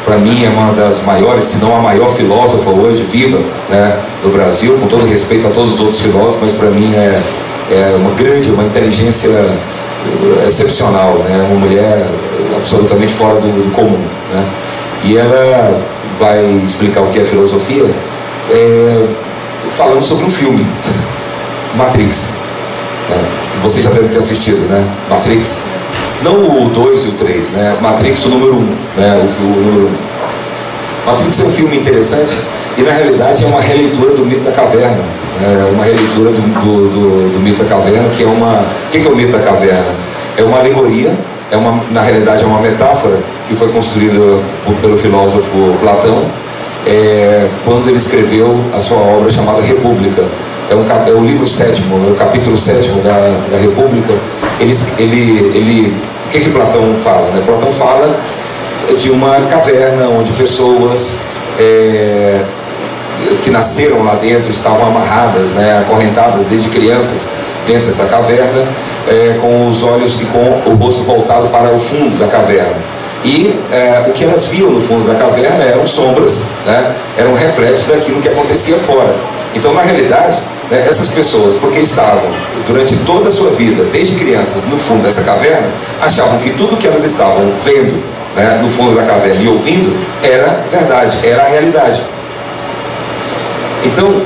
C: para mim é uma das maiores, se não a maior filósofa hoje viva, né, do Brasil, com todo respeito a todos os outros filósofos, mas para mim é uma inteligência excepcional, né, uma mulher absolutamente fora do comum, né? E ela vai explicar o que é filosofia, falando sobre um filme, Matrix. Você já deve ter assistido, né? Matrix, não o 2 e o 3, né? Matrix, o número 1, né? O número 1. Matrix é um filme interessante e na realidade é uma releitura do mito da caverna, uma releitura do mito da caverna, que é uma... O que é o mito da caverna? É uma alegoria, na realidade é uma metáfora que foi construída pelo filósofo Platão, quando ele escreveu a sua obra chamada República. É o livro 7º, é o capítulo 7º da República. O que Platão fala, né? Platão fala de uma caverna onde pessoas que nasceram lá dentro estavam amarradas, né, acorrentadas desde crianças dentro dessa caverna, com os olhos e com o rosto voltado para o fundo da caverna. E o que elas viam no fundo da caverna eram sombras, né, eram reflexos daquilo que acontecia fora. Então, na realidade, né, essas pessoas, porque estavam durante toda a sua vida, desde crianças, no fundo dessa caverna, achavam que tudo que elas estavam vendo, né, no fundo da caverna e ouvindo era verdade, era a realidade. Então,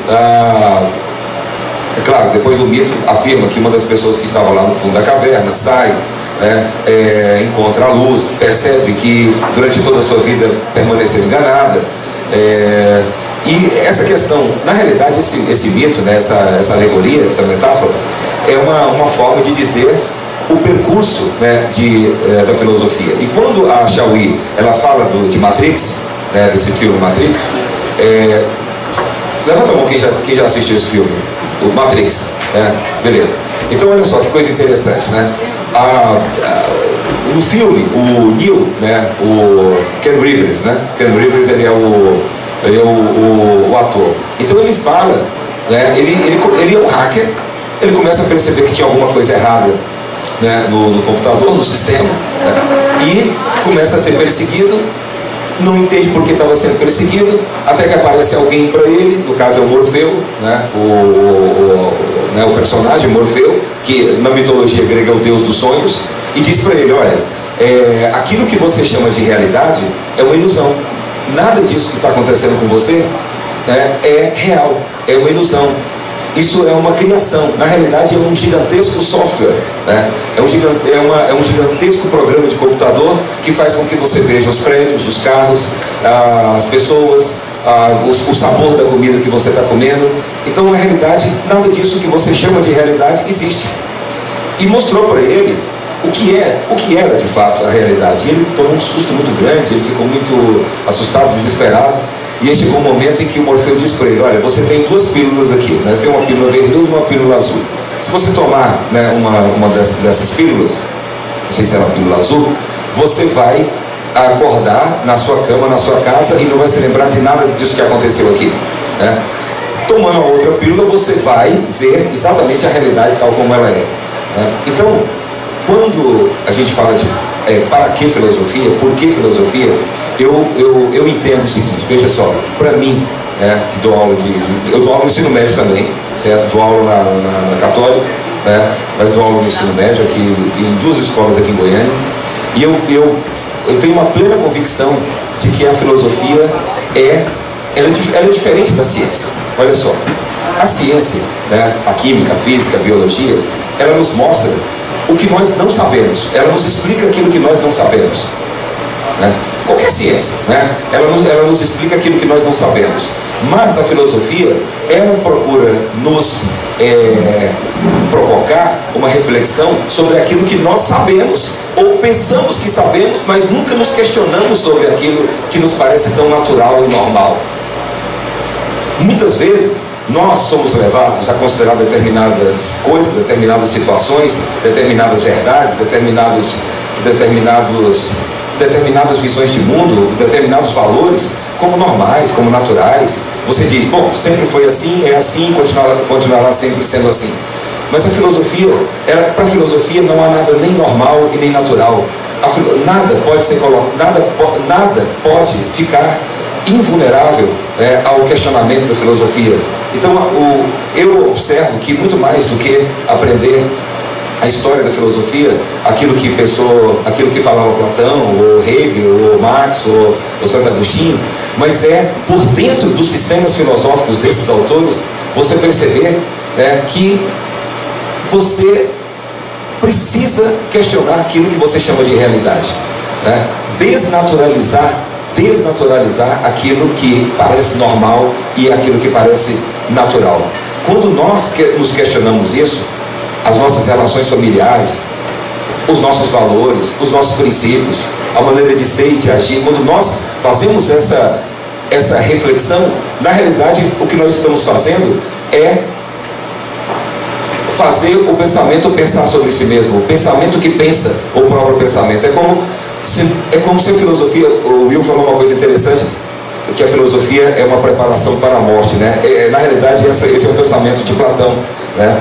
C: é claro, depois o mito afirma que uma das pessoas que estava lá no fundo da caverna sai, né, encontra a luz, percebe que durante toda a sua vida permaneceu enganada. E essa questão, na realidade, esse mito, né, essa alegoria, essa metáfora, é uma forma de dizer o percurso, né, da filosofia. E quando a Chauí ela fala de Matrix, né, desse filme Matrix, levanta a mão quem já assistiu esse filme, o Matrix, né? Beleza. Então olha só que coisa interessante, né? No filme, o Neo, né, o Ken Rivers, né? Ken Rivers, ele é o ator. Então ele fala, né, ele é um hacker, ele começa a perceber que tinha alguma coisa errada, né, no computador, no sistema, né, e começa a ser perseguido, não entende por que estava sendo perseguido, até que aparece alguém para ele, no caso é o Morfeu, né, o personagem Morfeu, que na mitologia grega é o deus dos sonhos, e diz para ele: olha, aquilo que você chama de realidade é uma ilusão, nada disso que está acontecendo com você, né, é real, é uma ilusão. Isso é uma criação, na realidade é um gigantesco software, né? É um gigantesco programa de computador que faz com que você veja os prédios, os carros, as pessoas, o sabor da comida que você está comendo. Então, na realidade, nada disso que você chama de realidade existe. E mostrou para ele o que era de fato a realidade. E ele tomou um susto muito grande, ele ficou muito assustado, desesperado. E aí chegou um momento em que o Morfeu disse para ele: olha, você tem duas pílulas aqui, né? Você tem uma pílula vermelha e uma pílula azul. Se você tomar, né, uma dessas pílulas, não sei se era uma pílula azul, você vai acordar na sua cama, na sua casa, e não vai se lembrar de nada disso que aconteceu aqui, né? Tomando a outra pílula, você vai ver exatamente a realidade tal como ela é, né? Então, quando a gente fala de para que filosofia, por que filosofia, eu entendo o seguinte: veja só, para mim, né, que dou aula eu dou aula no ensino médio também, certo? Dou aula na Católica, né, mas dou aula no ensino médio aqui em duas escolas aqui em Goiânia, e eu tenho uma plena convicção de que a filosofia ela é diferente da ciência. Olha só, a ciência, né, a química, a física, a biologia, ela nos mostra o que nós não sabemos, ela nos explica aquilo que nós não sabemos, né? Qualquer ciência, né, ela nos explica aquilo que nós não sabemos. Mas a filosofia, ela procura nos provocar uma reflexão sobre aquilo que nós sabemos ou pensamos que sabemos, mas nunca nos questionamos sobre aquilo que nos parece tão natural e normal. Muitas vezes nós somos levados a considerar determinadas coisas, determinadas situações, determinadas verdades, determinadas visões de mundo, determinados valores como normais, como naturais. Você diz: bom, sempre foi assim, é assim, continuará sempre sendo assim. Mas a filosofia, para a filosofia não há nada nem normal e nem natural. Nada pode ficar invulnerável ao questionamento da filosofia. Então eu observo que muito mais do que aprender a história da filosofia, aquilo que falava Platão, ou Hegel, ou Marx, ou Santo Agostinho, mas por dentro dos sistemas filosóficos desses autores, você perceber, né, que você precisa questionar aquilo que você chama de realidade, né? Desnaturalizar aquilo que parece normal e aquilo que parece natural. Quando nós nos questionamos isso, as nossas relações familiares, os nossos valores, os nossos princípios, a maneira de ser e de agir, quando nós fazemos essa reflexão, na realidade o que nós estamos fazendo é fazer o pensamento pensar sobre si mesmo, o pensamento que pensa o próprio pensamento. É como se a filosofia, o Will falou uma coisa interessante, que a filosofia é uma preparação para a morte, né? Na realidade esse é o pensamento de Platão, né?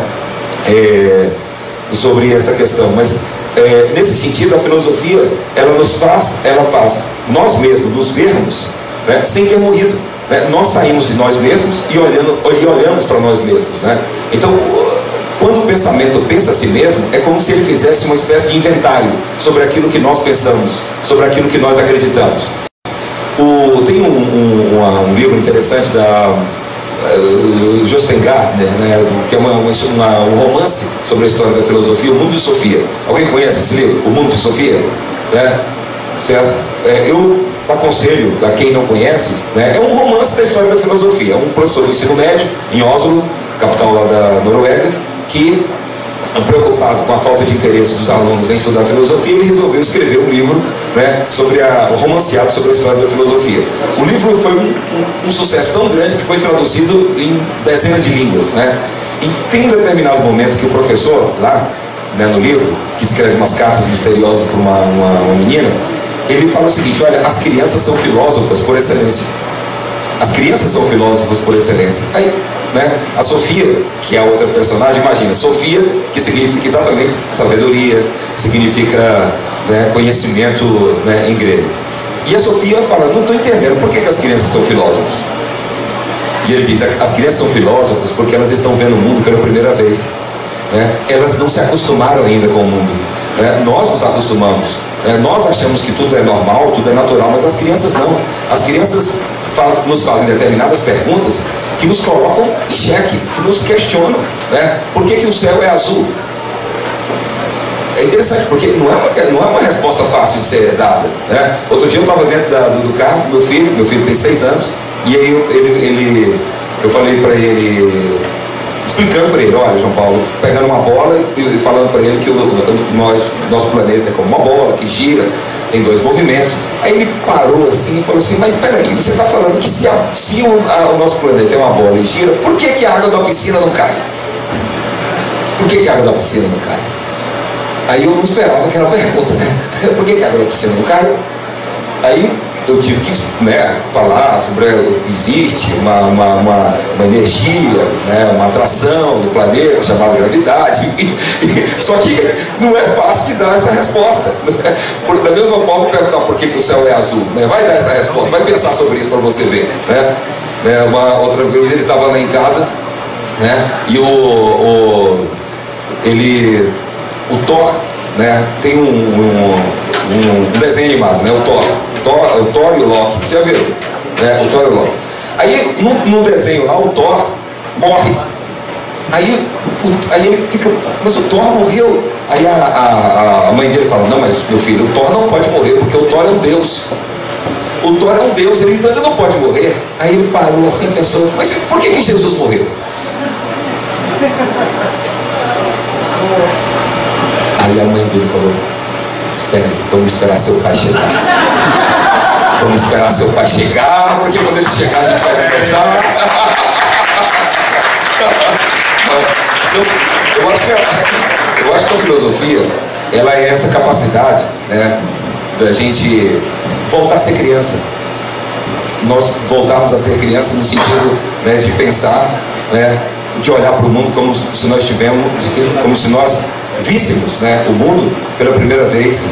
C: Sobre essa questão. Mas nesse sentido a filosofia ela faz nós mesmos nos vermos, né, sem ter morrido, né? Nós saímos de nós mesmos e olhamos para nós mesmos, né? Então quando o pensamento pensa a si mesmo, é como se ele fizesse uma espécie de inventário sobre aquilo que nós pensamos, sobre aquilo que nós acreditamos. Tem um livro interessante da Jostein Gardner, né, que é um romance sobre a história da filosofia, O Mundo de Sofia. Alguém conhece esse livro, O Mundo de Sofia? Né? Certo? Eu aconselho a quem não conhece, né, é um romance da história da filosofia. É um professor de ensino médio em Oslo, capital lá da Noruega, que preocupado com a falta de interesse dos alunos em estudar filosofia, ele resolveu escrever um livro, né, sobre o romanceado sobre a história da filosofia. O livro foi um sucesso tão grande que foi traduzido em dezenas de línguas, né? E tem um determinado momento que o professor, lá, né, no livro, que escreve umas cartas misteriosas para uma menina, ele fala o seguinte: olha, as crianças são filósofas por excelência. As crianças são filósofos por excelência. Aí, né, a Sofia, que é a outra personagem, imagina, Sofia, que significa exatamente sabedoria, significa, né, conhecimento, né, em grego. E a Sofia fala: não estou entendendo, por que as crianças são filósofos? E ele diz: as crianças são filósofos porque elas estão vendo o mundo pela primeira vez, né? Elas não se acostumaram ainda com o mundo, né? Nós nos acostumamos, né? Nós achamos que tudo é normal, tudo é natural, mas as crianças não. As crianças nos fazem determinadas perguntas que nos colocam em xeque, que nos questionam, né? Por que o céu é azul? É interessante, porque não é uma resposta fácil de ser dada, né? Outro dia eu estava dentro do carro com meu filho tem 6 anos, e aí eu falei para ele, explicando para ele: olha, João Paulo, pegando uma bola e falando para ele que nosso planeta é como uma bola que gira, tem 2 movimentos. Aí ele parou assim e falou assim: mas espera aí, você está falando que se o nosso planeta é uma bola e gira, por que a água da piscina não cai? Por que a água da piscina não cai? Aí eu não esperava aquela pergunta, né? Por que a água da piscina não cai? Aí eu tive que, né, falar sobre o que existe uma energia, né, uma atração do planeta chamada gravidade, só que não é fácil de dar essa resposta, né? Da mesma forma, perguntar por que o céu é azul, né? Vai dar essa resposta, vai pensar sobre isso para você ver, né? Uma outra vez ele estava lá em casa, né, e o Thor, né, tem um desenho animado, né, o Thor e o Loki, você já viu? O Thor e o Loki. Aí no desenho lá, o Thor morre. Aí ele fica: mas o Thor morreu. Aí a mãe dele fala: não, mas meu filho, o Thor não pode morrer, porque o Thor é um deus. O Thor é um deus, então ele não pode morrer. Aí ele parou assim e pensou: mas por que Jesus morreu? Aí a mãe dele falou: espera aí, vamos esperar seu pai chegar. Vamos esperar seu pai chegar, porque quando ele chegar a gente vai conversar. Eu acho que a filosofia, ela é essa capacidade, né, da gente voltar a ser criança. Nós voltarmos a ser criança no sentido, né, de pensar, né, de olhar para o mundo como se nós víssemos, né, o mundo pela primeira vez,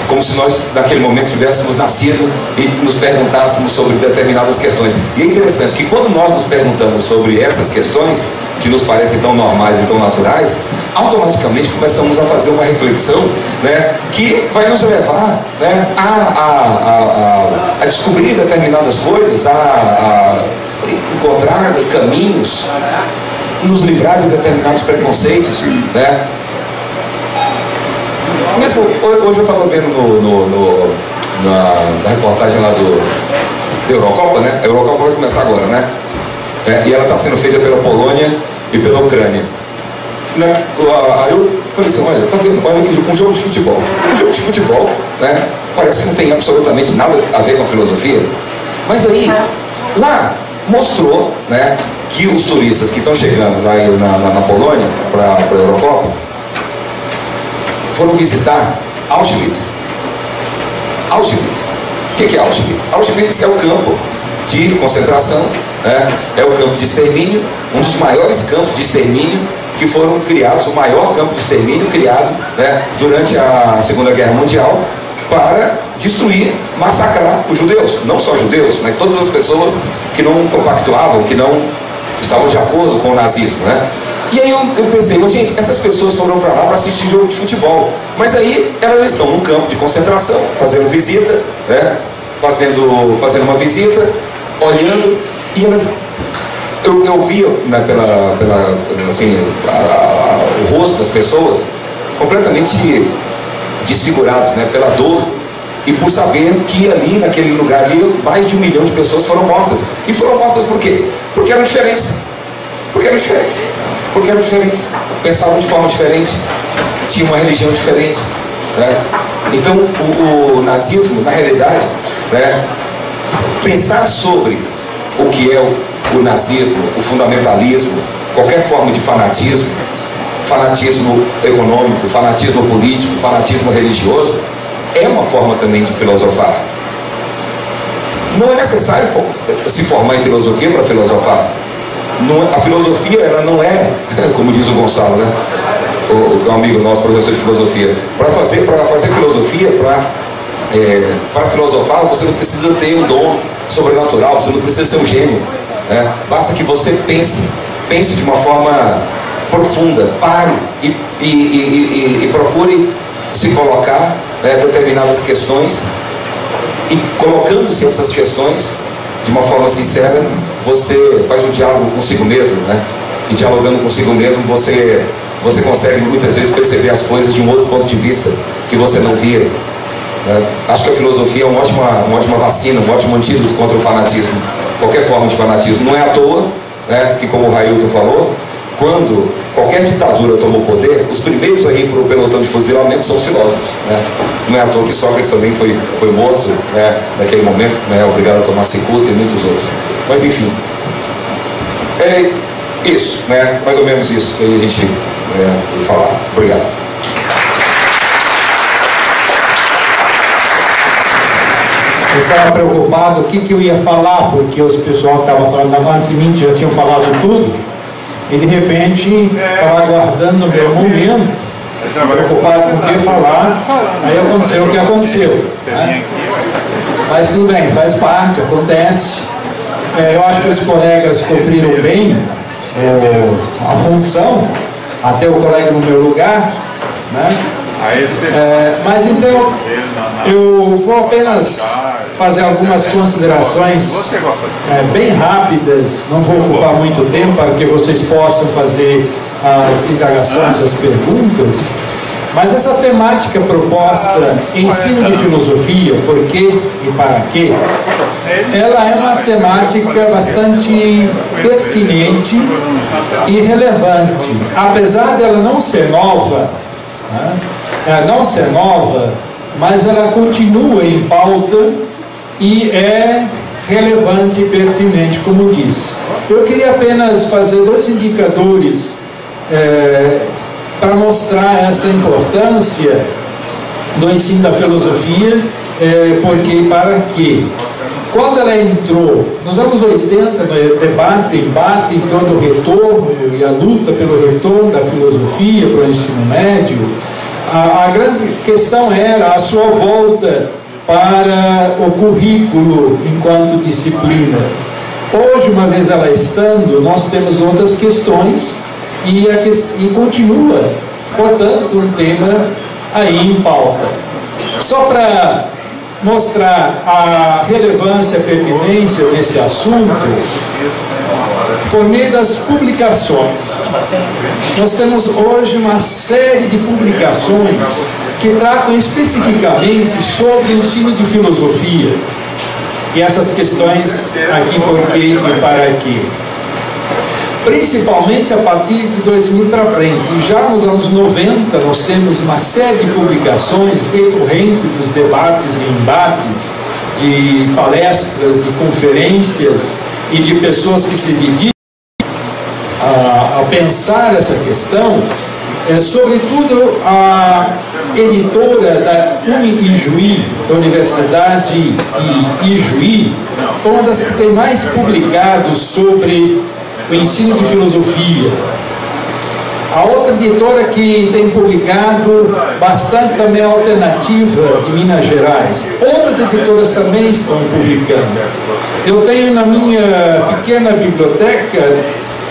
C: como se nós naquele momento tivéssemos nascido e nos perguntássemos sobre determinadas questões. E é interessante que quando nós nos perguntamos sobre essas questões, que nos parecem tão normais e tão naturais, automaticamente começamos a fazer uma reflexão, né, que vai nos levar, né, a descobrir determinadas coisas, a encontrar caminhos, nos livrar de determinados preconceitos, né? Mesmo hoje eu estava vendo na reportagem lá da Eurocopa, né? A Eurocopa vai começar agora, né? E ela está sendo feita pela Polônia e pela Ucrânia. Aí eu falei assim: olha, tá vendo? Olha aqui, um jogo de futebol. Um jogo de futebol, né? Parece que não tem absolutamente nada a ver com a filosofia. Mas aí, lá mostrou, né, que os turistas que estão chegando lá na Polônia para a Eurocopa foram visitar Auschwitz. Auschwitz. O que é Auschwitz? Auschwitz é o campo de concentração, né? É o campo de extermínio, um dos maiores campos de extermínio que foram criados, o maior campo de extermínio criado, né, durante a Segunda Guerra Mundial, para destruir, massacrar os judeus. Não só judeus, mas todas as pessoas que não compactuavam, que não estavam de acordo com o nazismo, né? E aí eu pensei: mas, gente, essas pessoas foram para lá para assistir jogo de futebol, mas aí elas estão num campo de concentração, fazendo visita, né? Fazendo uma visita, olhando, e elas, eu via, né, assim, o rosto das pessoas completamente desfigurados, né, pela dor e por saber que ali, naquele lugar ali, mais de 1 milhão de pessoas foram mortas. E foram mortas por quê? Porque eram diferentes. Porque eram diferentes. Porque eram diferentes, pensavam de forma diferente, tinham uma religião diferente, né? Então o nazismo, na realidade, né, pensar sobre o que é o nazismo, o fundamentalismo, qualquer forma de fanatismo, fanatismo econômico, fanatismo político, fanatismo religioso, é uma forma também de filosofar. Não é necessário se formar em filosofia para filosofar. A filosofia, ela não é, como diz o Gonçalo, né? O amigo nosso, professor de filosofia, para fazer filosofia, para filosofar, você não precisa ter um dom sobrenatural, você não precisa ser um gênio, né? Basta que você pense de uma forma profunda, pare e procure se colocar, né, determinadas questões, e colocando-se essas questões de uma forma sincera, você faz um diálogo consigo mesmo, né? E dialogando consigo mesmo, você consegue muitas vezes perceber as coisas de um outro ponto de vista que você não via, né? Acho que a filosofia é uma ótima vacina, um ótimo antídoto contra o fanatismo, qualquer forma de fanatismo. Não é à toa, né, que, como o Railton falou, quando qualquer ditadura tomou poder, os primeiros a ir para o pelotão de fuzilamento são os filósofos, né? Não é à toa que Sócrates também foi morto, né, naquele momento, né, obrigado a tomar cicuta e muitos outros. Mas enfim, é isso, né? Mais ou menos isso que a gente vai falar. Obrigado.
D: Eu estava preocupado o que eu ia falar, porque o pessoal estava falando antes de mim, já tinham falado tudo, e de repente estava aguardando o meu momento, preocupado com o que falar, aí aconteceu o que aconteceu, né? Mas tudo bem, faz parte, acontece. Eu acho que os colegas cumpriram bem a função, até o colega no meu lugar, né? Mas então eu vou apenas fazer algumas considerações bem rápidas, não vou ocupar muito tempo para que vocês possam fazer as indagações, as perguntas. Mas essa temática proposta, ensino de filosofia, por quê e para quê, ela é uma temática bastante pertinente e relevante. Apesar dela não ser nova, né? Mas ela continua em pauta e é relevante e pertinente, como disse. Eu queria apenas fazer 2 indicadores para mostrar essa importância do ensino da filosofia, porque e para quê. Quando ela entrou, nos anos 80, no debate, embate em torno do retorno e a luta pelo retorno da filosofia para o ensino médio, a grande questão era a sua volta para o currículo enquanto disciplina. Hoje, uma vez ela estando, nós temos outras questões e continua, portanto, um tema aí em pauta. Só para mostrar a relevância e a pertinência desse assunto, por meio das publicações. Nós temos hoje uma série de publicações que tratam especificamente sobre o ensino de filosofia e essas questões aqui, por quê e para quê. Principalmente a partir de 2000 para frente. E já nos anos 90 nós temos uma série de publicações decorrentes dos debates e embates, de palestras, de conferências e de pessoas que se dedicam a pensar essa questão, sobretudo a editora da Uni-Ijuí, da Universidade Ijuí, uma das que tem mais publicado sobre o ensino de filosofia. A outra editora que tem publicado bastante também é a Alternativa de Minas Gerais. Outras editoras também estão publicando. Eu tenho na minha pequena biblioteca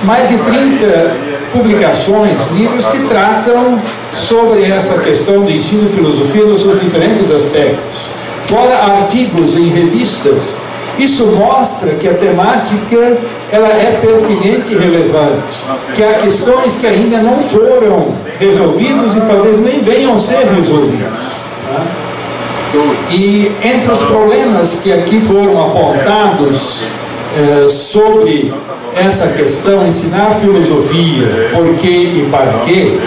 D: mais de 30 publicações, livros que tratam sobre essa questão do ensino de filosofia nos seus diferentes aspectos. Fora artigos em revistas. Isso mostra que a temática ela é pertinente e relevante, que há questões que ainda não foram resolvidas e talvez nem venham a ser resolvidos. E entre os problemas que aqui foram apontados sobre essa questão, ensinar filosofia, por quê e para quê,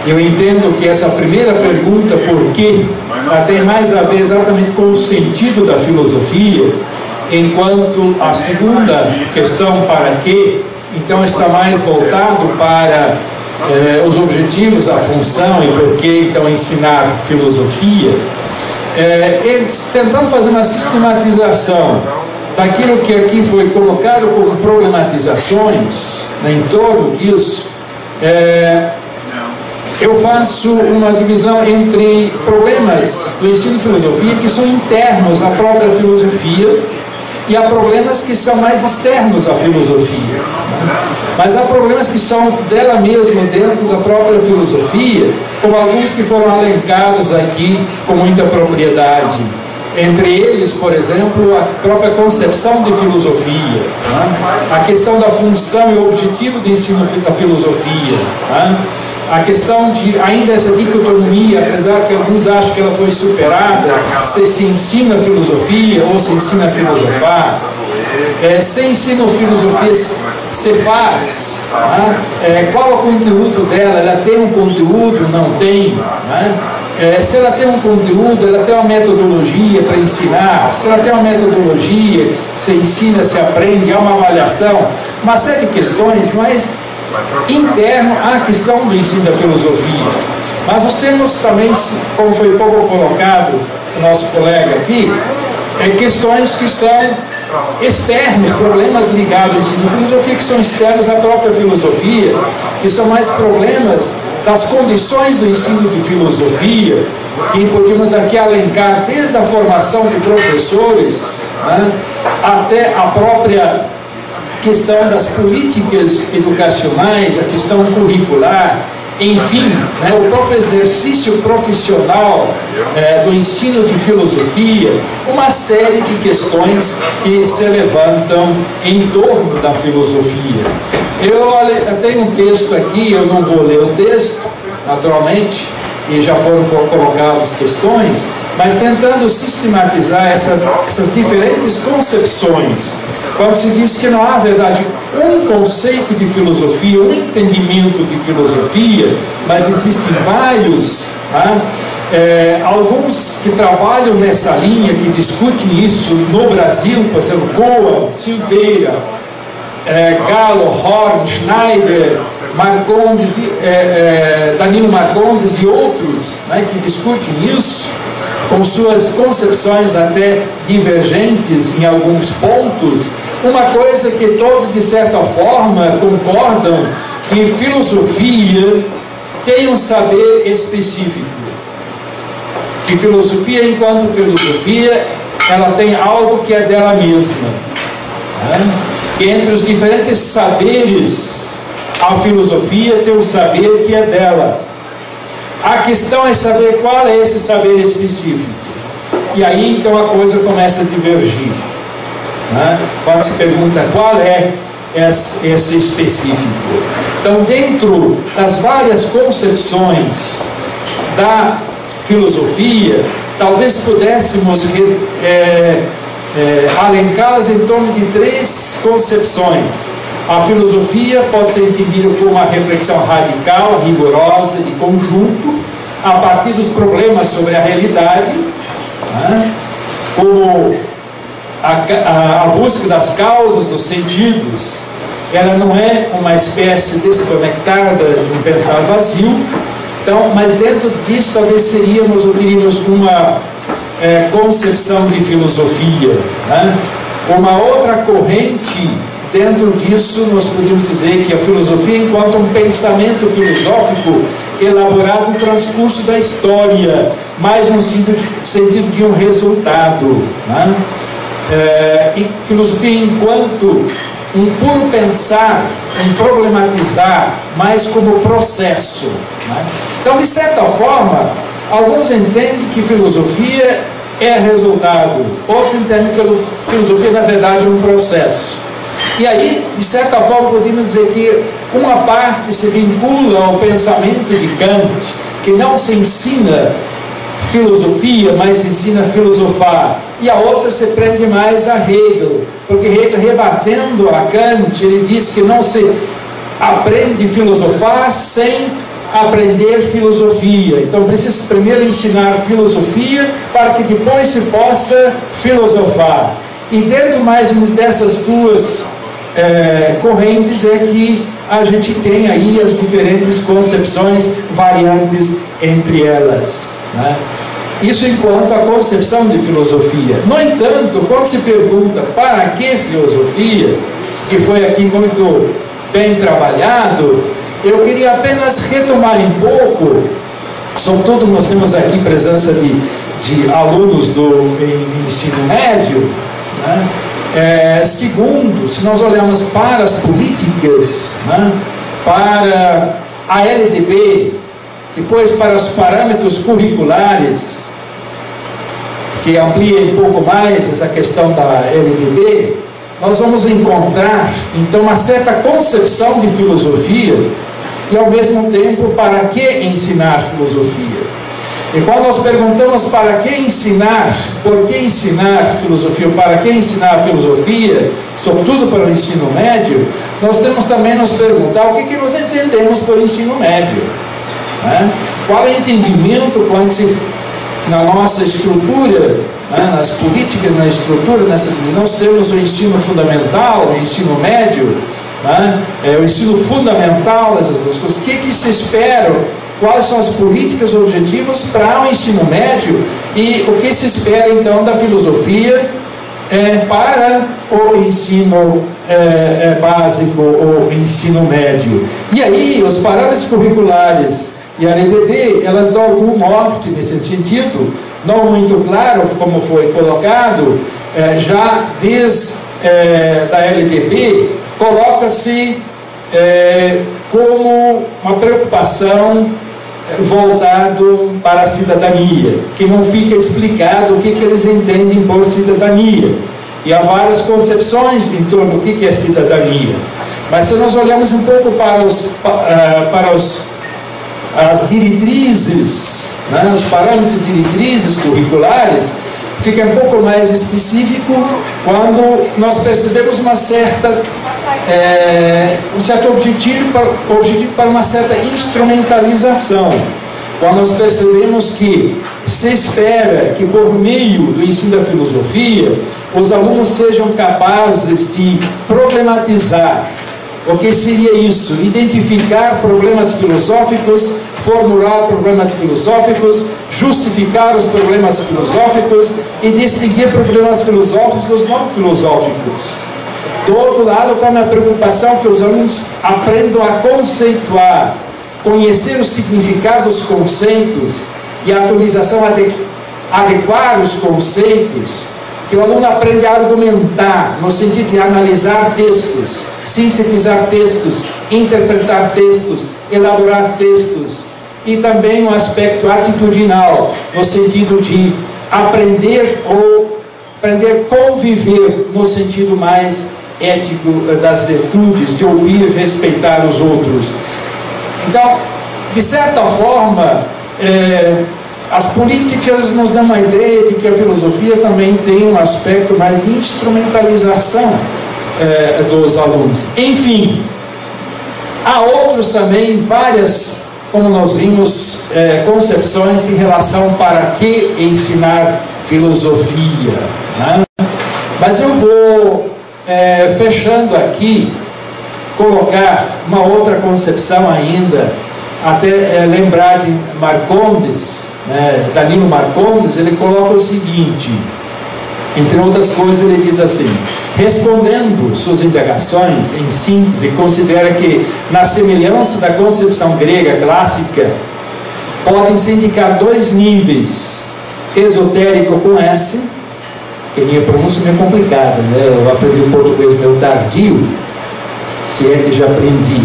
D: eu entendo que essa primeira pergunta, por quê, ela tem mais a ver exatamente com o sentido da filosofia, enquanto a segunda questão, para quê, então está mais voltado para os objetivos, a função e por que então ensinar filosofia, eles tentando fazer uma sistematização daquilo que aqui foi colocado como problematizações, né, em torno disso. Eu faço uma divisão entre problemas do ensino de filosofia que são internos à própria filosofia e há problemas que são mais externos à filosofia. Mas há problemas que são dela mesma, dentro da própria filosofia, como alguns que foram elencados aqui com muita propriedade. Entre eles, por exemplo, a própria concepção de filosofia, a questão da função e objetivo do ensino da filosofia, a questão de ainda essa dicotomia, apesar que alguns acham que ela foi superada, se ensina filosofia ou se ensina a filosofar, se ensina filosofia se faz, qual é o conteúdo dela, ela tem um conteúdo, não tem, se ela tem um conteúdo, ela tem uma metodologia para ensinar, se ela tem uma metodologia que se ensina, se aprende, há uma avaliação, uma série de questões, mas interno à questão do ensino da filosofia. Mas nós temos também, como foi pouco colocado o nosso colega aqui, questões que são externos, problemas ligados ao ensino da filosofia que são externos à própria filosofia, que são mais problemas das condições do ensino de filosofia, que podemos aqui alencar desde a formação de professores, até a própria questão das políticas educacionais, a questão curricular, enfim, o próprio exercício profissional do ensino de filosofia, uma série de questões que se levantam em torno da filosofia. Eu tenho um texto aqui, eu não vou ler o texto, naturalmente, e já foram colocadas questões, mas tentando sistematizar essas diferentes concepções. Quando se diz que não há, na verdade, um conceito de filosofia, um entendimento de filosofia, mas existem vários, alguns que trabalham nessa linha, que discutem isso no Brasil, por exemplo, Cohen, Silveira, Gallo, Horn, Schneider, Marcondes, Danilo Marcondes e outros, que discutem isso, com suas concepções até divergentes em alguns pontos. Uma coisa que todos, de certa forma, concordam, que filosofia tem um saber específico. Que filosofia, enquanto filosofia, ela tem algo que é dela mesma. Que entre os diferentes saberes, a filosofia tem um saber que é dela. A questão é saber qual é esse saber específico. E aí, então, a coisa começa a divergir. Quando se pergunta qual é esse específico. Então, dentro das várias concepções da filosofia, talvez pudéssemos alencá-las em torno de três concepções. A filosofia pode ser entendida como uma reflexão radical, rigorosa, de conjunto, a partir dos problemas sobre a realidade, como a busca das causas, dos sentidos. Ela não é uma espécie desconectada de um pensar vazio, então, mas dentro disso talvez teríamos uma concepção de filosofia. Uma outra corrente dentro disso, nós podemos dizer que a filosofia, enquanto um pensamento filosófico elaborado no transcurso da história, mais no sentido de um resultado. Filosofia enquanto um puro pensar, um problematizar, mais como processo. Então, de certa forma, alguns entendem que filosofia é resultado, outros entendem que filosofia, na verdade, é um processo. E aí, de certa forma, podemos dizer que uma parte se vincula ao pensamento de Kant, que não se ensina filosofia, mas se ensina a filosofar. E a outra se prende mais a Hegel, porque rebatendo a Kant, ele diz que não se aprende a filosofar sem aprender filosofia. Então precisa primeiro ensinar filosofia para que depois se possa filosofar. E dentro mais ou menos dessas duas correntes é que a gente tem aí as diferentes concepções variantes entre elas, né? Isso enquanto a concepção de filosofia. No entanto, quando se pergunta para que filosofia, que foi aqui muito bem trabalhado, eu queria apenas retomar um pouco, sobretudo nós temos aqui presença de alunos do ensino médio, né? Segundo, se nós olharmos para as políticas, né? Para a LDB, depois para os parâmetros curriculares, que amplia um pouco mais essa questão da LDB, nós vamos encontrar, então, uma certa concepção de filosofia e, ao mesmo tempo, para que ensinar filosofia. E quando nós perguntamos para que ensinar, por que ensinar filosofia, ou para que ensinar filosofia, sobretudo para o ensino médio, nós temos também nos perguntar o que nós entendemos por ensino médio, né? Qual é o entendimento quando se, na nossa estrutura, né, nas políticas, na estrutura, nessa divisão, nós temos o ensino fundamental, o ensino médio, né, o ensino fundamental, essas duas coisas. O que se espera? Quais são as políticas objetivas para o ensino médio e o que se espera então da filosofia para o ensino básico ou ensino médio? E aí os parâmetros curriculares e a LDB, elas dão algum norte nesse sentido, não muito claro como foi colocado, já desde da LDB coloca-se como uma preocupação voltado para a cidadania, que não fica explicado o que eles entendem por cidadania. E há várias concepções em torno do que é cidadania. Mas se nós olharmos um pouco para as diretrizes, né, os parâmetros e diretrizes curriculares, fica um pouco mais específico quando nós percebemos um certo objetivo para uma certa instrumentalização. Quando nós percebemos que se espera que por meio do ensino da filosofia os alunos sejam capazes de problematizar. O que seria isso? Identificar problemas filosóficos, formular problemas filosóficos, justificar os problemas filosóficos e distinguir problemas filosóficos não filosóficos. Do outro lado, está uma preocupação que os alunos aprendam a conceituar, conhecer os significados dos conceitos e a atualização adequar os conceitos, que o aluno aprende a argumentar, no sentido de analisar textos, sintetizar textos, interpretar textos, elaborar textos, e também um aspecto atitudinal, no sentido de aprender a conviver no sentido mais ético das virtudes, de ouvir e respeitar os outros. Então, de certa forma, as políticas nos dão uma ideia de que a filosofia também tem um aspecto mais de instrumentalização dos alunos. Enfim, há outros também, várias, como nós vimos, concepções em relação para que ensinar filosofia, né? Mas eu vou, fechando aqui, colocar uma outra concepção ainda, até lembrar de Marcondes, Danilo Marcondes. Ele coloca o seguinte, entre outras coisas, ele diz assim: respondendo suas indagações, em síntese, considera que, na semelhança da concepção grega clássica, podem-se indicar dois níveis: esotérico com S, que minha pronúncia é meio complicada, né? Eu aprendi o português meio tardio, se é que já aprendi,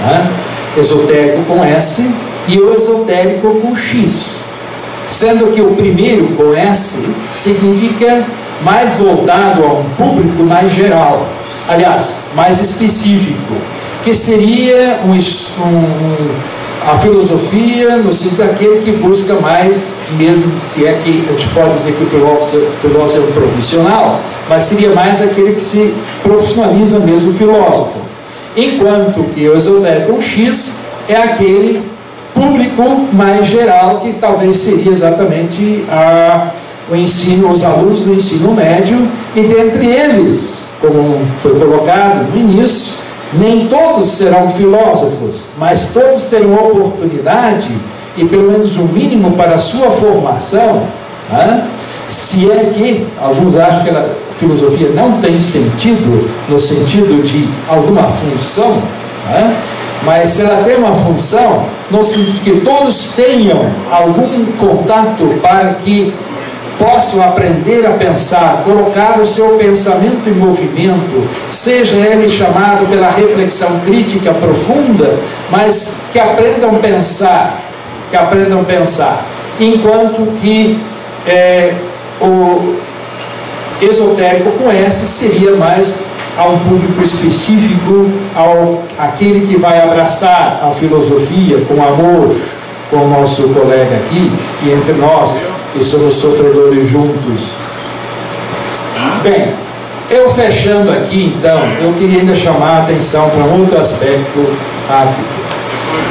D: né? Esotérico com S e o esotérico com X, sendo que o primeiro com S significa mais voltado a um público mais geral, aliás, mais específico, que seria a filosofia no sentido daquele que busca mais, mesmo se é que a gente pode dizer que o filósofo é um profissional, mas seria mais aquele que se profissionaliza mesmo, o filósofo. Enquanto que o esotérico com X é aquele público mais geral, que talvez seria exatamente o ensino, os alunos do ensino médio, e dentre eles, como foi colocado no início, nem todos serão filósofos, mas todos terão oportunidade, e pelo menos o mínimo para a sua formação, né? Se é que alguns acham que a filosofia não tem sentido, no sentido de alguma função, né? Mas se ela tem uma função, no sentido que todos tenham algum contato para que possam aprender a pensar, colocar o seu pensamento em movimento, seja ele chamado pela reflexão crítica profunda, mas que aprendam a pensar, enquanto que o esotérico com S seria mais a um público específico, aquele que vai abraçar a filosofia com amor, com o nosso colega aqui, e entre nós que somos sofredores juntos. Bem, eu fechando aqui então, eu queria ainda chamar a atenção para um outro aspecto.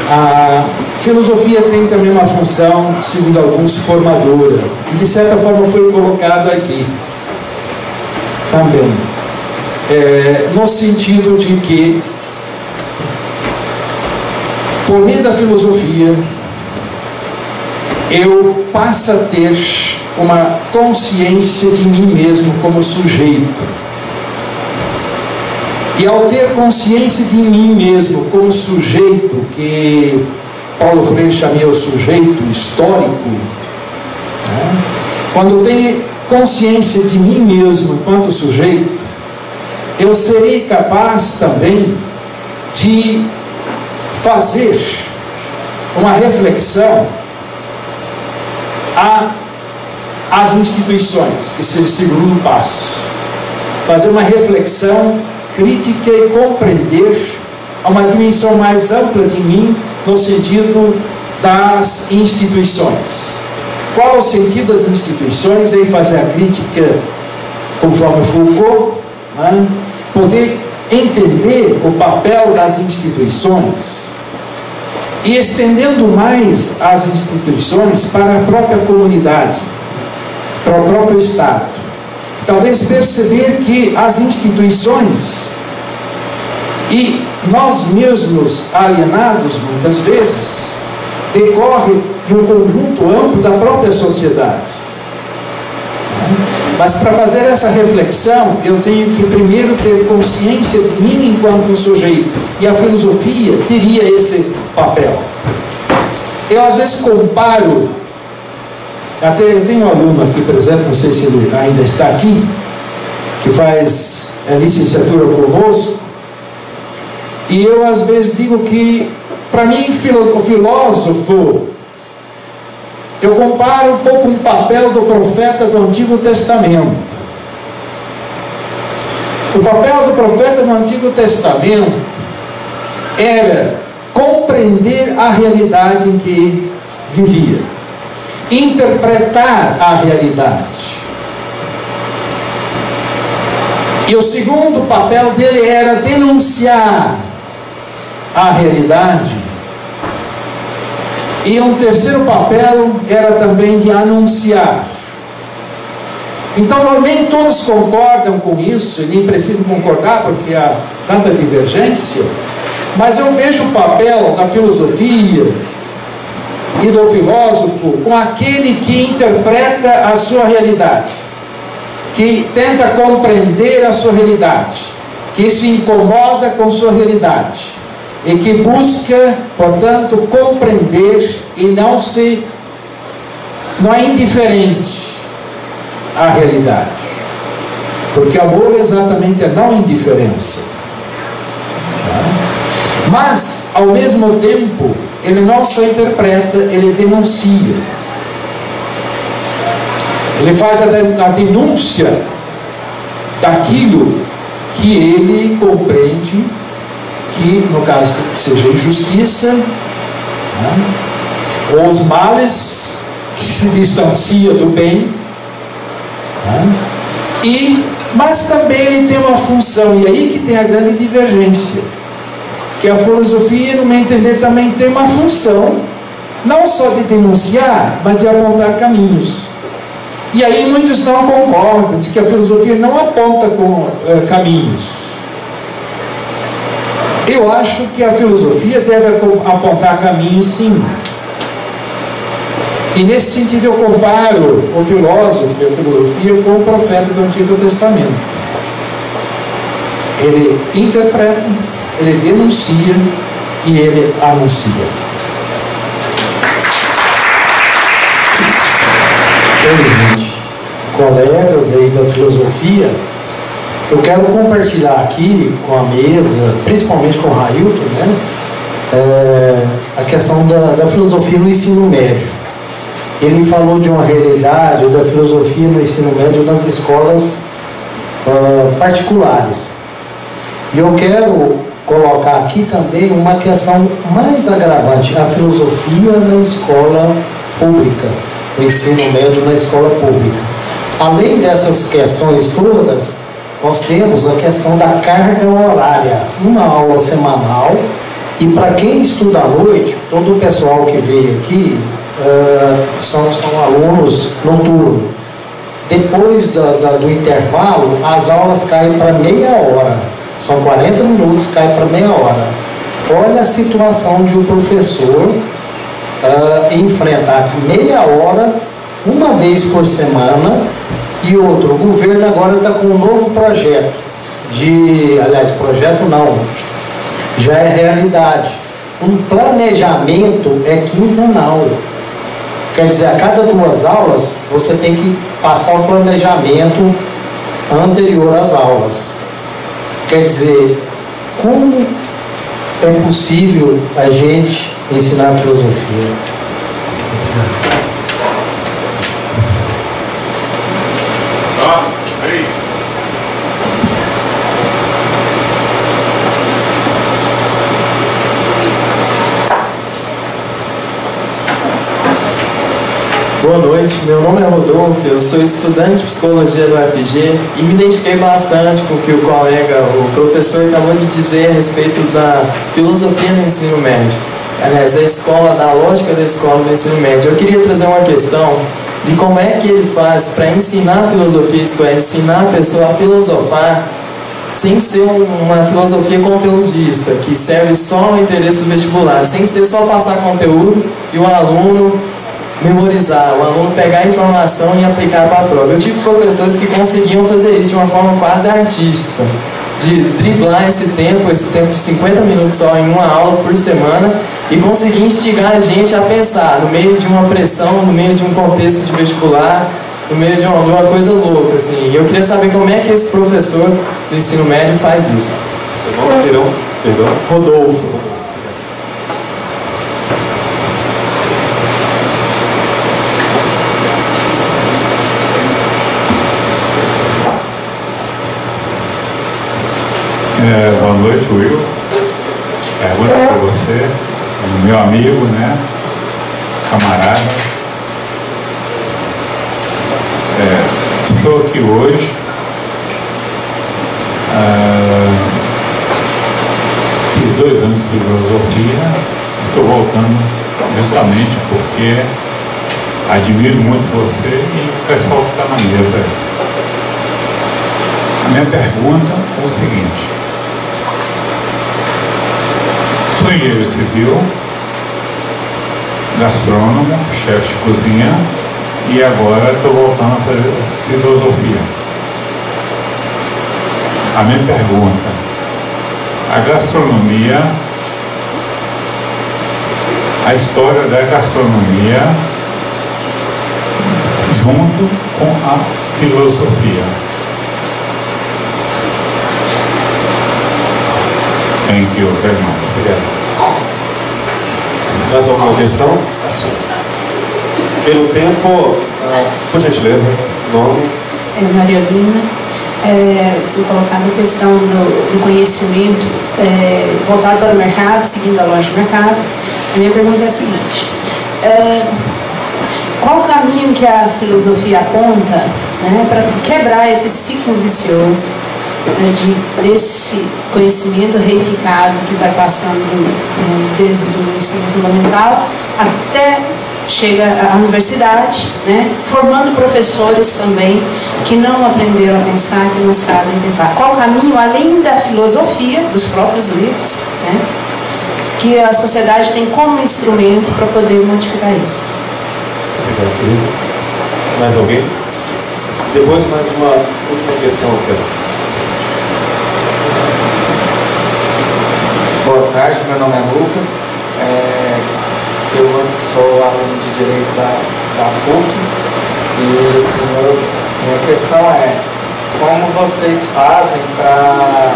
D: A filosofia tem também uma função, segundo alguns, formadora, e de certa forma foi colocada aqui também, no sentido de que, por meio da filosofia, eu passo a ter uma consciência de mim mesmo como sujeito. E ao ter consciência de mim mesmo como sujeito, que Paulo Freire chama o sujeito histórico, né? Quando eu tenho consciência de mim mesmo enquanto sujeito, eu serei capaz também de fazer uma reflexão às instituições, que seja o segundo passo. Fazer uma reflexão crítica e compreender uma dimensão mais ampla de mim, no sentido das instituições. Qual é o sentido das instituições? Em fazer a crítica, conforme Foucault, né? Poder entender o papel das instituições e estendendo mais as instituições para a própria comunidade, para o próprio Estado. Talvez perceber que as instituições e nós mesmos alienados, muitas vezes, decorre de um conjunto amplo da própria sociedade. Mas para fazer essa reflexão, eu tenho que primeiro ter consciência de mim enquanto sujeito, e a filosofia teria esse papel. Eu às vezes comparo, até eu tenho um aluno aqui, por exemplo, não sei se ele ainda está aqui, que faz licenciatura conosco, e eu às vezes digo que, para mim, o filósofo, eu comparo um pouco o papel do profeta do Antigo Testamento. O papel do profeta do Antigo Testamento era compreender a realidade em que vivia, interpretar a realidade. E o segundo papel dele era denunciar a realidade. E um terceiro papel era também de anunciar. Então nem todos concordam com isso, e nem precisam concordar porque há tanta divergência, mas eu vejo o papel da filosofia e do filósofo com aquele que interpreta a sua realidade, que tenta compreender a sua realidade, que se incomoda com sua realidade e que busca, portanto, compreender e não é indiferente à realidade, porque amor é exatamente a não indiferença, tá? Mas ao mesmo tempo ele não só interpreta, ele denuncia, ele faz a denúncia daquilo que ele compreende que, no caso, seja injustiça, né? Ou os males, que se distancia do bem, né? E Mas também ele tem uma função, e aí que tem a grande divergência, que a filosofia, no meu entender, também tem uma função, não só de denunciar, mas de apontar caminhos. E aí muitos não concordam, dizem que a filosofia não aponta caminhos. Eu acho que a filosofia deve apontar caminhos, sim. E nesse sentido eu comparo o filósofo e a filosofia com o profeta do Antigo Testamento. Ele interpreta, ele denuncia e ele anuncia.
E: Oi, gente, colegas aí da filosofia, eu quero compartilhar aqui com a mesa, principalmente com o Railton, né, a questão da filosofia no ensino médio. Ele falou de uma realidade da filosofia no ensino médio nas escolas particulares. E eu quero colocar aqui também uma questão mais agravante, a filosofia na escola pública, o ensino médio na escola pública. Além dessas questões todas, nós temos a questão da carga horária, uma aula semanal, e para quem estuda à noite, todo o pessoal que veio aqui são alunos noturnos. Depois do intervalo, as aulas caem para meia hora, são 40 minutos, cai para meia hora. Olha a situação de um professor enfrentar meia hora, uma vez por semana. E outro, o governo agora está com um novo projeto projeto não, já é realidade. Um planejamento é quinzenal. Quer dizer, a cada 2 aulas, você tem que passar o planejamento anterior às aulas. Quer dizer, como é possível a gente ensinar filosofia?
F: Boa noite, meu nome é Rodolfo, eu sou estudante de psicologia do UFG e me identifiquei bastante com o que o colega, o professor, acabou de dizer a respeito da filosofia no ensino médio. Aliás, da lógica da escola no ensino médio. Eu queria trazer uma questão de como é que ele faz para ensinar a filosofia, isto é, ensinar a pessoa a filosofar sem ser uma filosofia conteudista, que serve só ao interesse do vestibular, sem ser só passar conteúdo e o aluno memorizar, o aluno pegar a informação e aplicar para a prova. Eu tive professores que conseguiam fazer isso de uma forma quase artística, de driblar esse tempo de 50 minutos só em uma aula por semana e conseguir instigar a gente a pensar no meio de uma pressão, no meio de um contexto de vestibular, no meio de uma coisa louca, assim. E eu queria saber como é que esse professor do ensino médio faz isso.
A: Seu nome? Perdão?
F: Rodolfo.
G: Boa noite, Will. Pergunta para você, meu amigo, né? Camarada. Estou aqui hoje fiz 2 anos de filosofia. Estou voltando justamente porque admiro muito você e o pessoal que está na mesa. A minha pergunta é o seguinte: sou engenheiro civil, gastrônomo, chefe de cozinha e agora estou voltando a fazer filosofia. A minha pergunta: a gastronomia, a história da gastronomia junto com a filosofia. Thank you very much.
A: Obrigado. Mais alguma questão? Assim. Pelo tempo, por gentileza, nome?
H: Maria Lina. Foi colocada a questão do conhecimento voltado para o mercado, seguindo a lógica do mercado. A minha pergunta é a seguinte: qual o caminho que a filosofia aponta né, para quebrar esse ciclo vicioso desse conhecimento reificado que vai passando desde o ensino fundamental até chega à universidade, né, formando professores também que não aprenderam a pensar, que não sabem pensar. Qual o caminho, além da filosofia, dos próprios livros, né, que a sociedade tem como instrumento para poder modificar isso.
A: Obrigado, querido. Mais alguém? Depois mais uma última questão aqui.
F: Boa tarde, meu nome é Lucas. Eu sou aluno de Direito da PUC e assim, minha questão é como vocês fazem para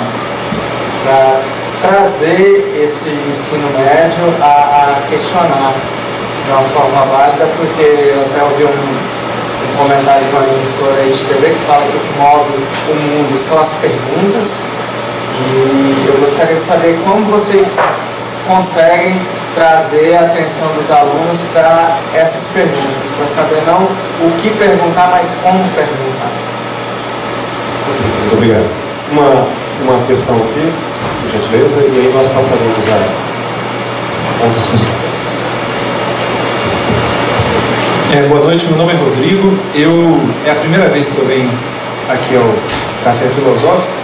F: trazer esse ensino médio a questionar de uma forma válida, porque eu até ouvi um comentário de uma emissora aí de TV que fala que o que move o mundo são as perguntas, e eu gostaria de saber como vocês conseguem trazer a atenção dos alunos para essas perguntas, para saber não o que perguntar, mas como perguntar.
A: Muito obrigado. Uma questão aqui, por gentileza, e aí nós passaremos às discussões.
I: Boa noite, meu nome é Rodrigo. É a primeira vez que eu venho aqui ao Café Filosófico.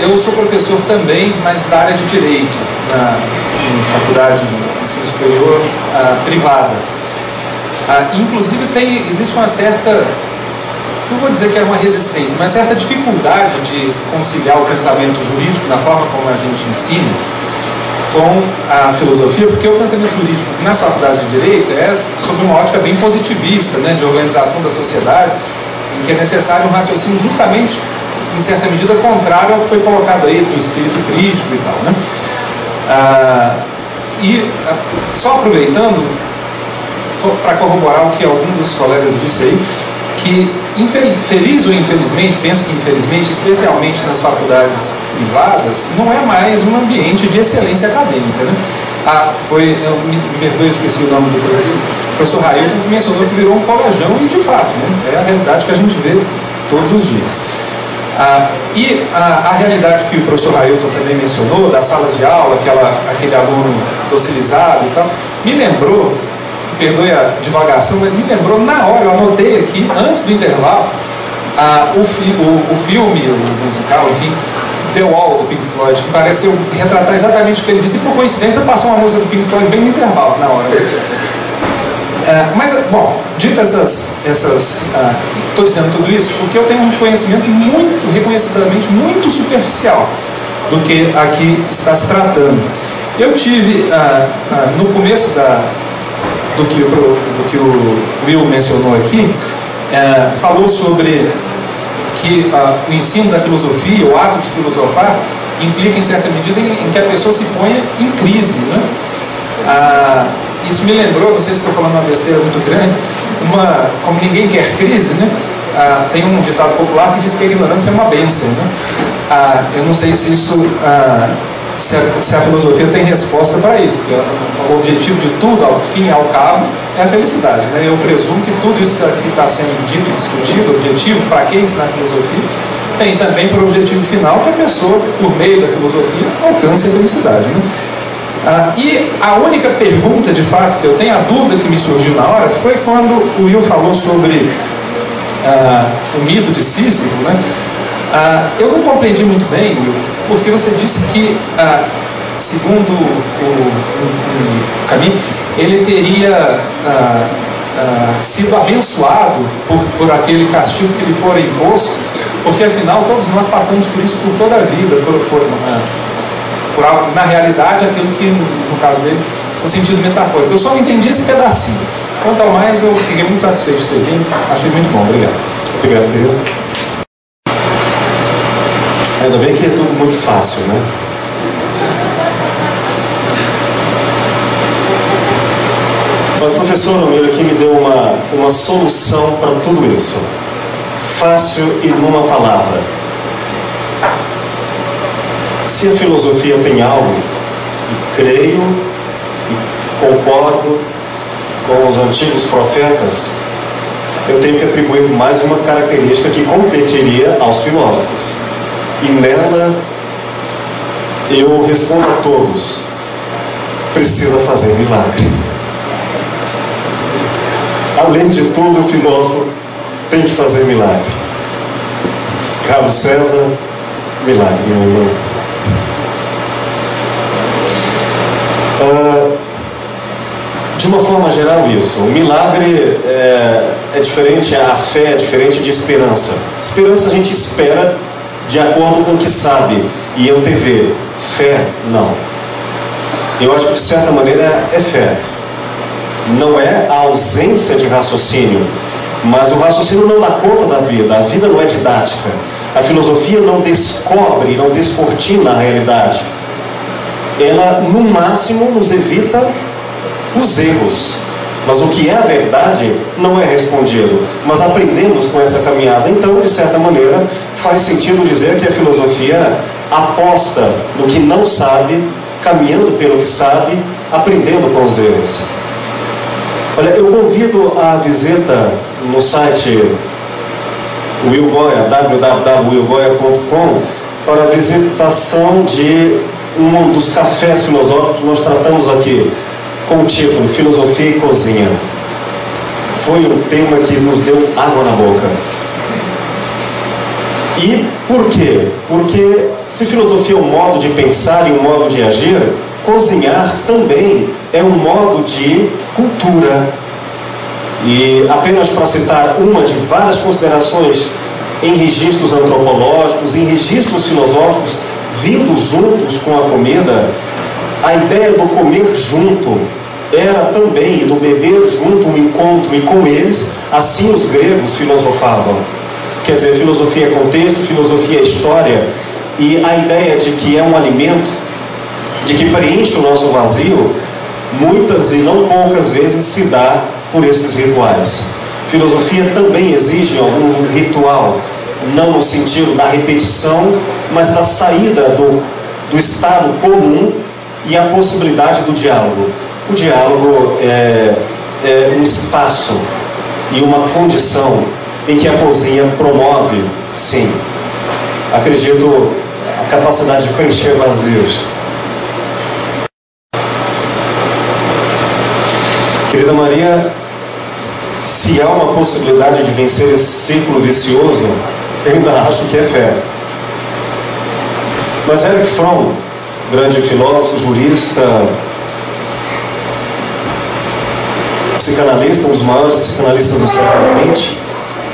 I: Eu sou professor também, mas da área de Direito, em faculdade de ensino superior privada. Inclusive existe uma certa, não vou dizer que é uma resistência, mas certa dificuldade de conciliar o pensamento jurídico na forma como a gente ensina com a filosofia, porque o pensamento jurídico nas faculdades de Direito é sob uma ótica bem positivista, né, de organização da sociedade, em que é necessário um raciocínio justamente, em certa medida, contrário ao que foi colocado aí do espírito crítico e tal, né? Só aproveitando para corroborar o que algum dos colegas disse aí, que feliz ou infelizmente, penso que infelizmente, especialmente nas faculdades privadas, não é mais um ambiente de excelência acadêmica, né? Me perdoe, esqueci o nome do professor Railton, que mencionou que virou um colajão, e de fato, né, é a realidade que a gente vê todos os dias. A realidade que o professor Railton também mencionou, das salas de aula, aquele aluno docilizado e tal, me lembrou, perdoe a divagação, mas me lembrou na hora, eu anotei aqui, antes do intervalo, o filme, o musical, enfim, The Wall, do Pink Floyd, que pareceu retratar exatamente o que ele disse, e por coincidência passou uma música do Pink Floyd bem no intervalo, na hora. Mas, bom, dito estou dizendo tudo isso porque eu tenho um conhecimento reconhecidamente muito superficial do que aqui está se tratando. Eu tive, no começo do que o Will mencionou aqui, falou sobre que o ensino da filosofia, o ato de filosofar, implica em certa medida em que a pessoa se ponha em crise, né? Isso me lembrou, não sei se estou falando uma besteira muito grande, como ninguém quer crise, né? Tem um ditado popular que diz que a ignorância é uma bênção, né? Eu não sei se isso, se a filosofia tem resposta para isso, porque o objetivo de tudo, ao fim e ao cabo, é a felicidade, né? Eu presumo que tudo isso que está sendo dito e discutido, objetivo, para quem ensinar filosofia, tem também por objetivo final que a pessoa, por meio da filosofia, alcance a felicidade, né? E a única pergunta, de fato, que eu tenho, a dúvida que me surgiu na hora, foi quando o Will falou sobre o mito de Sísifo, né? Eu não compreendi muito bem, Will, porque você disse que, segundo o caminho, ele teria sido abençoado por aquele castigo que lhe fora imposto, porque afinal todos nós passamos por isso por toda a vida, na realidade, aquilo que, no caso dele, no sentido metafórico. Eu só não entendi esse pedacinho. Quanto ao mais, eu fiquei muito satisfeito de ter vindo. Achei muito bom. Obrigado.
A: Obrigado, querido. Ainda bem que é tudo muito fácil, né? Mas o professor Romero aqui me deu uma solução para tudo isso. Fácil e numa palavra. Se a filosofia tem algo, e creio e concordo com os antigos profetas, eu tenho que atribuir mais uma característica que competiria aos filósofos. E nela eu respondo a todos: precisa fazer milagre. Além de tudo, o filósofo tem que fazer milagre. Carlos César, milagre, meu irmão. De uma forma geral, isso. O milagre é diferente, a fé é diferente de esperança. Esperança a gente espera de acordo com o que sabe e antevê. Fé, não. Eu acho que de certa maneira é fé. Não é a ausência de raciocínio, mas o raciocínio não dá conta da vida. A vida não é didática. A filosofia não descobre, não descortina a realidade. Ela, no máximo, nos evita os erros. Mas o que é a verdade não é respondido. Mas aprendemos com essa caminhada. Então, de certa maneira, faz sentido dizer que a filosofia aposta no que não sabe, caminhando pelo que sabe, aprendendo com os erros. Olha, eu convido a visita no site Will Goya, www.willgoya.com, para a visitação de um dos cafés filosóficos que nós tratamos aqui, com o título Filosofia e Cozinha. Foi um tema que nos deu água na boca. E por quê? Porque se filosofia é um modo de pensar e um modo de agir, cozinhar também é um modo de cultura. E apenas para citar uma de várias considerações em registros antropológicos, em registros filosóficos, vindos juntos com a comida, a ideia do comer junto era também, do beber junto, um encontro, e com eles, assim os gregos filosofavam. Quer dizer, filosofia é contexto, filosofia é história, e a ideia de que é um alimento, de que preenche o nosso vazio, muitas e não poucas vezes se dá por esses rituais. Filosofia também exige algum ritual, não no sentido da repetição, mas da saída do estado comum e a possibilidade do diálogo. O diálogo é um espaço e uma condição em que a cozinha promove, sim, acredito, a capacidade de preencher vazios. Querida Maria, se há uma possibilidade de vencer esse ciclo vicioso, eu ainda acho que é fé. Mas Erich Fromm, grande filósofo, jurista, psicanalista, um dos maiores psicanalistas do século XX,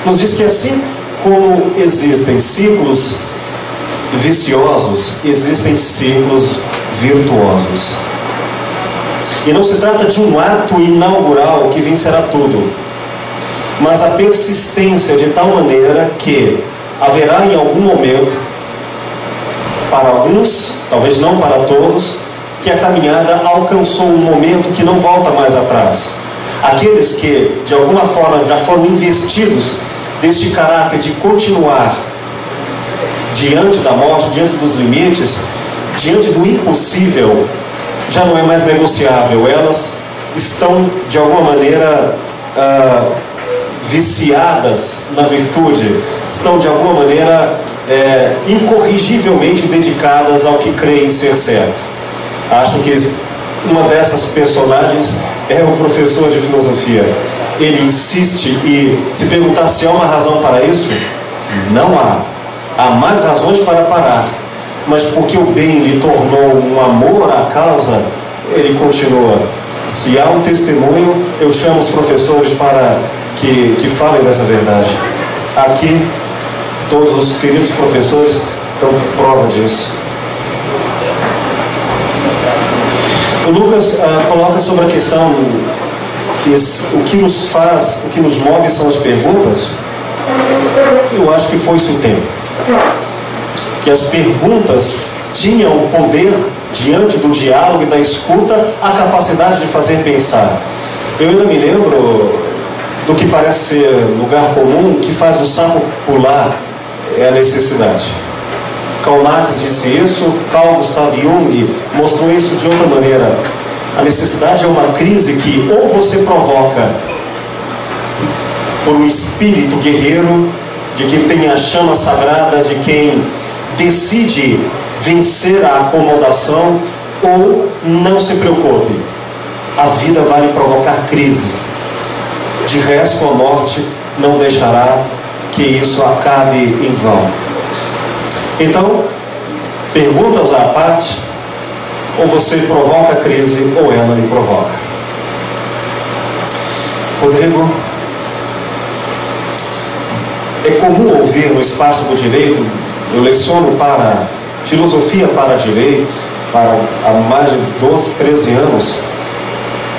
A: nos diz que assim como existem ciclos viciosos, existem ciclos virtuosos. E não se trata de um ato inaugural que vencerá tudo, mas a persistência de tal maneira que haverá em algum momento, para alguns, talvez não para todos, que a caminhada alcançou um momento que não volta mais atrás. Aqueles que, de alguma forma, já foram investidos deste caráter de continuar diante da morte, diante dos limites, diante do impossível, já não é mais negociável. Elas estão, de alguma maneira, viciadas na virtude, estão, de alguma maneira, incorrigivelmente dedicadas ao que creem ser certo. Acho que uma dessas personagens é o professor de filosofia. Ele insiste, e se perguntar se há uma razão para isso, não há. Há mais razões para parar, mas porque o bem lhe tornou um amor à causa, ele continua. Se há um testemunho, eu chamo os professores para que falem dessa verdade. Aqui, todos os queridos professores dão prova disso. O Lucas coloca sobre a questão que o que nos faz, o que nos move são as perguntas. Eu acho que foi isso o tempo. Que as perguntas tinham o poder, diante do diálogo e da escuta, a capacidade de fazer pensar. Eu ainda me lembro do que parece ser lugar comum, que faz o sapo pular é a necessidade. Karl Marx disse isso, Carl Gustav Jung mostrou isso de outra maneira. A necessidade é uma crise que ou você provoca por um espírito guerreiro, de quem tem a chama sagrada, de quem decide vencer a acomodação, ou não se preocupe, a vida vai lhe provocar crises. De resto, a morte não deixará que isso acabe em vão. Então, perguntas à parte, ou você provoca a crise, ou ela lhe provoca. Rodrigo, é comum ouvir no espaço do direito, eu leciono para filosofia para direito, há mais de 12, 13 anos,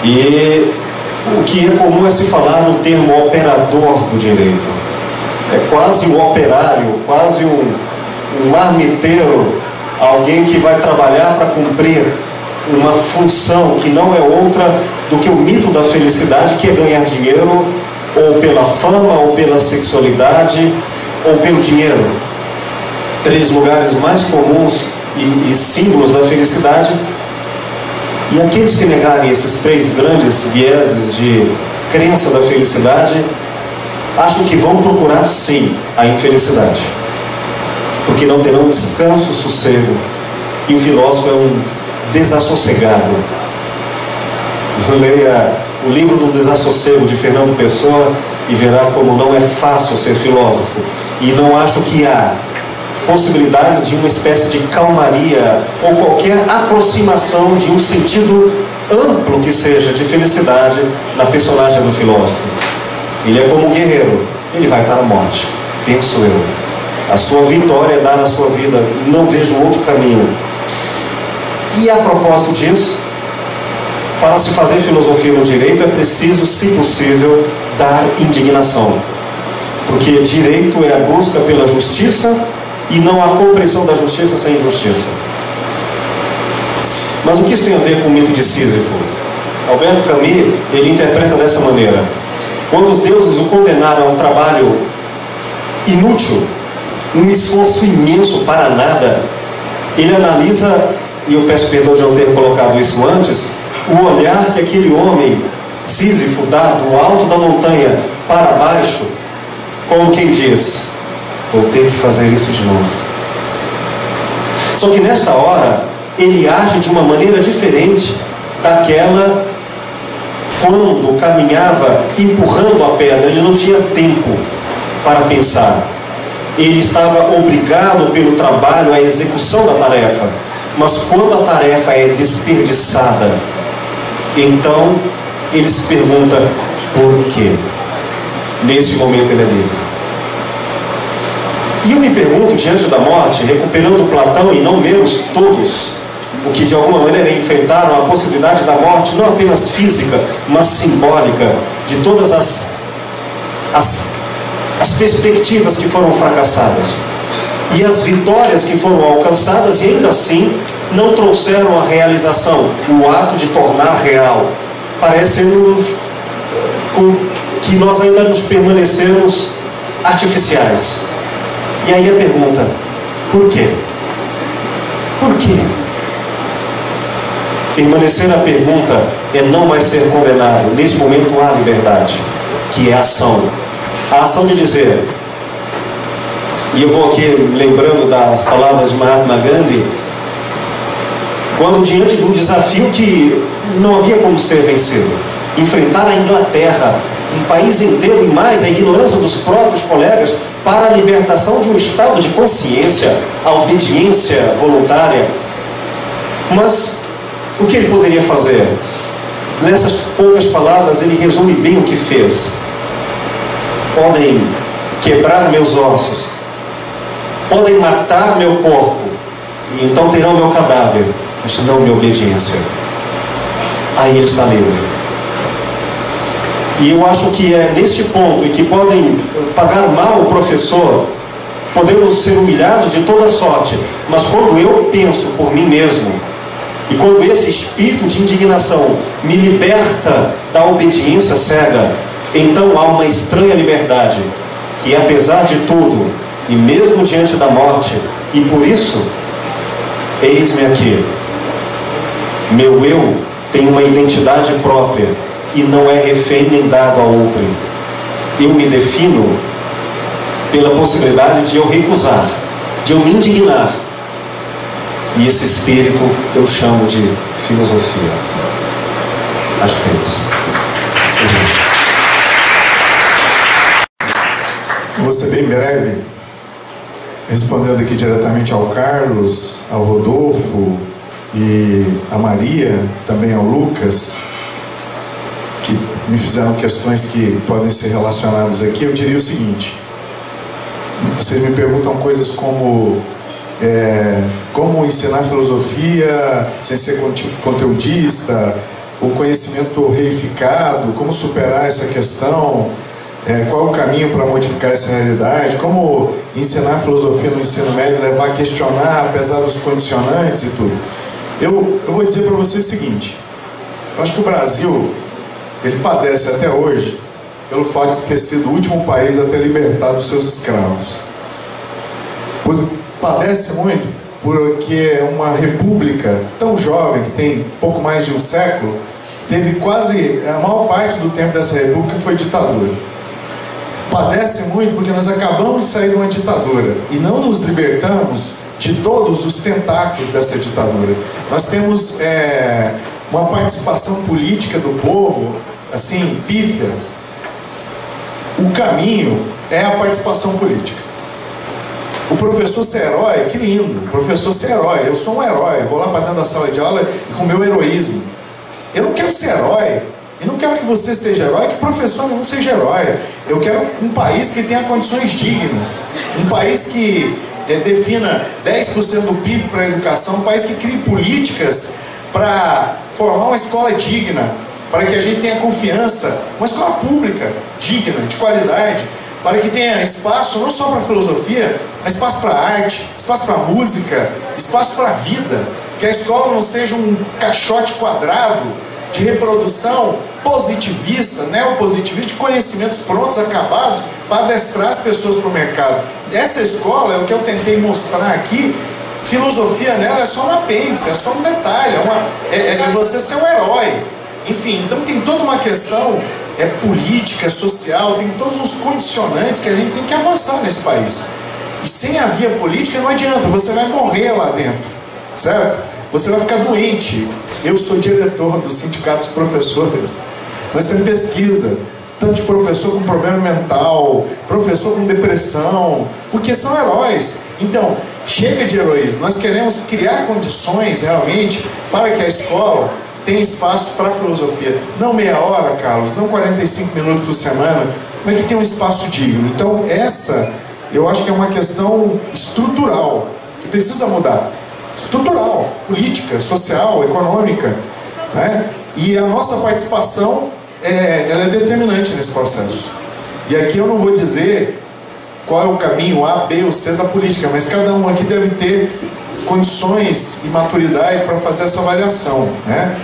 A: e o que é comum é se falar no termo operador do direito. É quase um operário, quase um marmiteiro, alguém que vai trabalhar para cumprir uma função que não é outra do que o mito da felicidade, que é ganhar dinheiro, ou pela fama, ou pela sexualidade, ou pelo dinheiro. 3 lugares mais comuns e símbolos da felicidade. E aqueles que negarem esses 3 grandes vieses de crença da felicidade, acham que vão procurar sim a infelicidade, porque não terão descanso, sossego. E o filósofo é um desassossegado. Leia o livro do Desassossego de Fernando Pessoa e verá como não é fácil ser filósofo. E não acho que há possibilidades de uma espécie de calmaria ou qualquer aproximação de um sentido amplo que seja de felicidade na personagem do filósofo. Ele é como um guerreiro, ele vai para a morte, penso eu. A sua vitória é dar na sua vida, não vejo outro caminho. E a propósito disso, para se fazer filosofia no direito é preciso, se possível, dar indignação. Porque direito é a busca pela justiça e não a compreensão da justiça sem injustiça. Mas o que isso tem a ver com o mito de Sísifo? Alberto Camus, ele interpreta dessa maneira: quando os deuses o condenaram a um trabalho inútil, um esforço imenso para nada, ele analisa, e eu peço perdão de não ter colocado isso antes, o olhar que aquele homem, Sísifo, dá do alto da montanha para baixo, como quem diz: vou ter que fazer isso de novo. Só que nesta hora, ele age de uma maneira diferente daquela quando caminhava empurrando a pedra. Ele não tinha tempo para pensar. Ele estava obrigado pelo trabalho à execução da tarefa. Mas quando a tarefa é desperdiçada, então ele se pergunta por quê. Nesse momento ele é livre. E eu me pergunto, diante da morte, recuperando Platão e não menos todos, o que de alguma maneira enfrentaram a possibilidade da morte, não apenas física, mas simbólica, de todas as perspectivas que foram fracassadas, e as vitórias que foram alcançadas e ainda assim não trouxeram a realização, o ato de tornar real. Parece-nos que nós ainda nos permanecemos artificiais. E aí a pergunta: por quê? Por quê? Permanecer na pergunta é não mais ser condenado. Neste momento há liberdade, que é a ação. A ação de dizer, e eu vou aqui lembrando das palavras de Mahatma Gandhi, quando diante de um desafio que não havia como ser vencido, enfrentar a Inglaterra, um país inteiro, e mais a ignorância dos próprios colegas, para a libertação de um estado de consciência, a obediência voluntária. Mas o que ele poderia fazer? Nessas poucas palavras ele resume bem o que fez. Podem quebrar meus ossos, podem matar meu corpo, e então terão meu cadáver, mas não minha obediência. Aí ele está livre. E eu acho que é neste ponto em que podem pagar mal o professor, podemos ser humilhados de toda sorte, mas quando eu penso por mim mesmo, e quando esse espírito de indignação me liberta da obediência cega, então há uma estranha liberdade, que apesar de tudo, e mesmo diante da morte, e por isso, eis-me aqui. Meu eu tem uma identidade própria, e não é refém nem dado a outrem. eu me defino pela possibilidade de eu recusar, de eu me indignar. E esse espírito eu chamo de filosofia. Acho que é isso.
B: Vou ser bem breve, respondendo aqui diretamente ao Carlos, ao Rodolfo e a Maria, também ao Lucas, que me fizeram questões que podem ser relacionadas aqui. Eu diria o seguinte: vocês me perguntam coisas como como ensinar filosofia sem ser conteudista, o conhecimento reificado, como superar essa questão, qual é o caminho para modificar essa realidade, como ensinar filosofia no ensino médio, levar a questionar apesar dos condicionantes e tudo. Eu vou dizer para vocês o seguinte: eu acho que o Brasil, ele padece até hoje pelo fato de ter sido o último país a ter libertado os seus escravos. Padece muito porque uma república tão jovem, que tem pouco mais de um século, teve quase a maior parte do tempo dessa república foi ditadura. Padece muito porque nós acabamos de sair de uma ditadura e não nos libertamos de todos os tentáculos dessa ditadura. Nós temos uma participação política do povo assim, pífia. O caminho é a participação política. O professor ser herói, que lindo. O professor ser herói, eu sou um herói, eu vou lá para dentro da sala de aula e com o meu heroísmo. Eu não quero ser herói, e não quero que você seja herói, que professor não seja herói. Eu quero um país que tenha condições dignas, um país que defina 10% do PIB para a educação, um país que crie políticas para formar uma escola digna, para que a gente tenha confiança, uma escola pública digna, de qualidade, para que tenha espaço não só para filosofia, mas espaço para arte, espaço para música, espaço para a vida, que a escola não seja um caixote quadrado de reprodução positivista, neopositivista, de conhecimentos prontos, acabados, para adestrar as pessoas para o mercado. Essa escola é o que eu tentei mostrar aqui. Filosofia nela é só um apêndice, é só um detalhe, é você ser um herói. Enfim, então tem toda uma questão política, social, tem todos os condicionantes que a gente tem que avançar nesse país. E sem a via política não adianta, você vai morrer lá dentro, certo? Você vai ficar doente. Eu sou diretor do Sindicato dos Professores. Nós temos pesquisa, tanto de professor com problema mental, professor com depressão, porque são heróis. Então, chega de heroísmo. Nós queremos criar condições realmente para que a escola tenha espaço para a filosofia. Não meia hora, Carlos, não 45 minutos por semana, mas que tenha um espaço digno. Então, essa, eu acho que é uma questão estrutural, que precisa mudar. Estrutural, política, social, econômica, né? E a nossa participação ela é determinante nesse processo. E aqui eu não vou dizer qual é o caminho A, B ou C da política, mas cada um aqui deve ter condições e maturidade para fazer essa avaliação, né?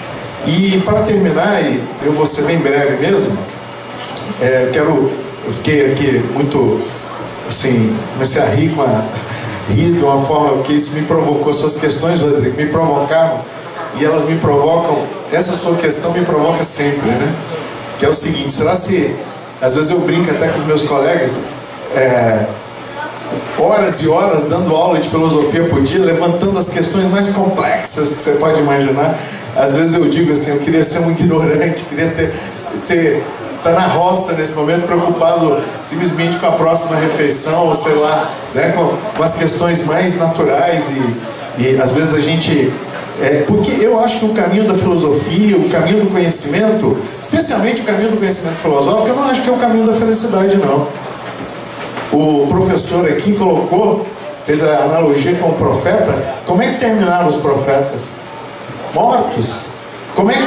B: E para terminar, e eu vou ser bem breve mesmo, eu fiquei aqui muito assim, comecei a rir de uma forma, porque isso me provocou, suas questões, Rodrigo, me provocaram, e elas me provocam, essa sua questão me provoca sempre, né? Que é o seguinte: será se, às vezes eu brinco até com os meus colegas, horas e horas dando aula de filosofia por dia, levantando as questões mais complexas que você pode imaginar. Às vezes eu digo assim, eu queria ser um ignorante, queria estar na roça nesse momento, preocupado simplesmente com a próxima refeição, ou sei lá, né, com as questões mais naturais, e às vezes a gente... porque eu acho que o caminho da filosofia, o caminho do conhecimento, especialmente o caminho do conhecimento filosófico, eu não acho que é o caminho da felicidade, não. O professor aqui fez a analogia com o profeta. Como é que terminaram os profetas? Mortos. Como é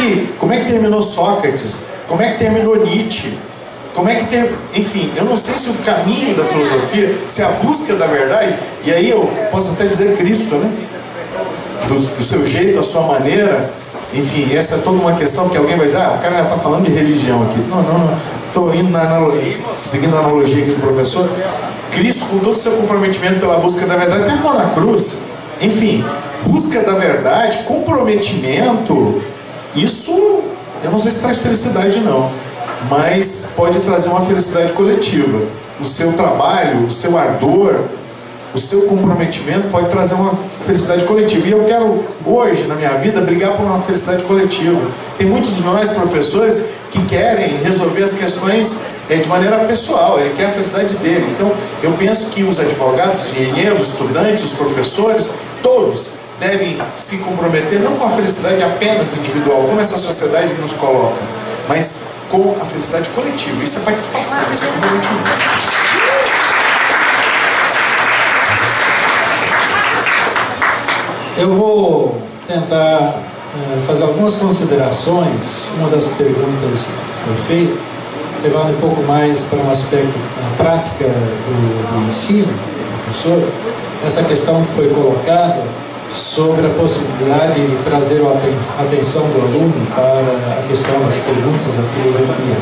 B: que terminou Sócrates? Como é que terminou Nietzsche? Enfim, eu não sei se o caminho da filosofia, se a busca da verdade, e aí eu posso até dizer Cristo, né? Do seu jeito, da sua maneira, enfim, essa é toda uma questão que alguém vai dizer, o cara já está falando de religião aqui. Não, estou indo seguindo a analogia aqui do professor. Cristo, com todo o seu comprometimento pela busca da verdade, até morrer na cruz. Enfim, busca da verdade, comprometimento, isso eu não sei se traz felicidade, não. mas pode trazer uma felicidade coletiva. O seu trabalho, o seu ardor, o seu comprometimento pode trazer uma felicidade coletiva. E eu quero, hoje, na minha vida, brigar por uma felicidade coletiva. Tem muitos de nós, professores, que querem resolver as questões de maneira pessoal, ele quer a felicidade dele. Então, eu penso que os advogados, os engenheiros, os estudantes, os professores, todos devem se comprometer não com a felicidade apenas individual, como essa sociedade nos coloca, mas com a felicidade coletiva. Isso é participação, isso é comprometimento.
D: Eu vou tentar fazer algumas considerações. Uma das perguntas que foi feita, levando um pouco mais para um aspecto da prática do ensino, do professor, essa questão que foi colocada sobre a possibilidade de trazer a atenção do aluno para a questão das perguntas da filosofia.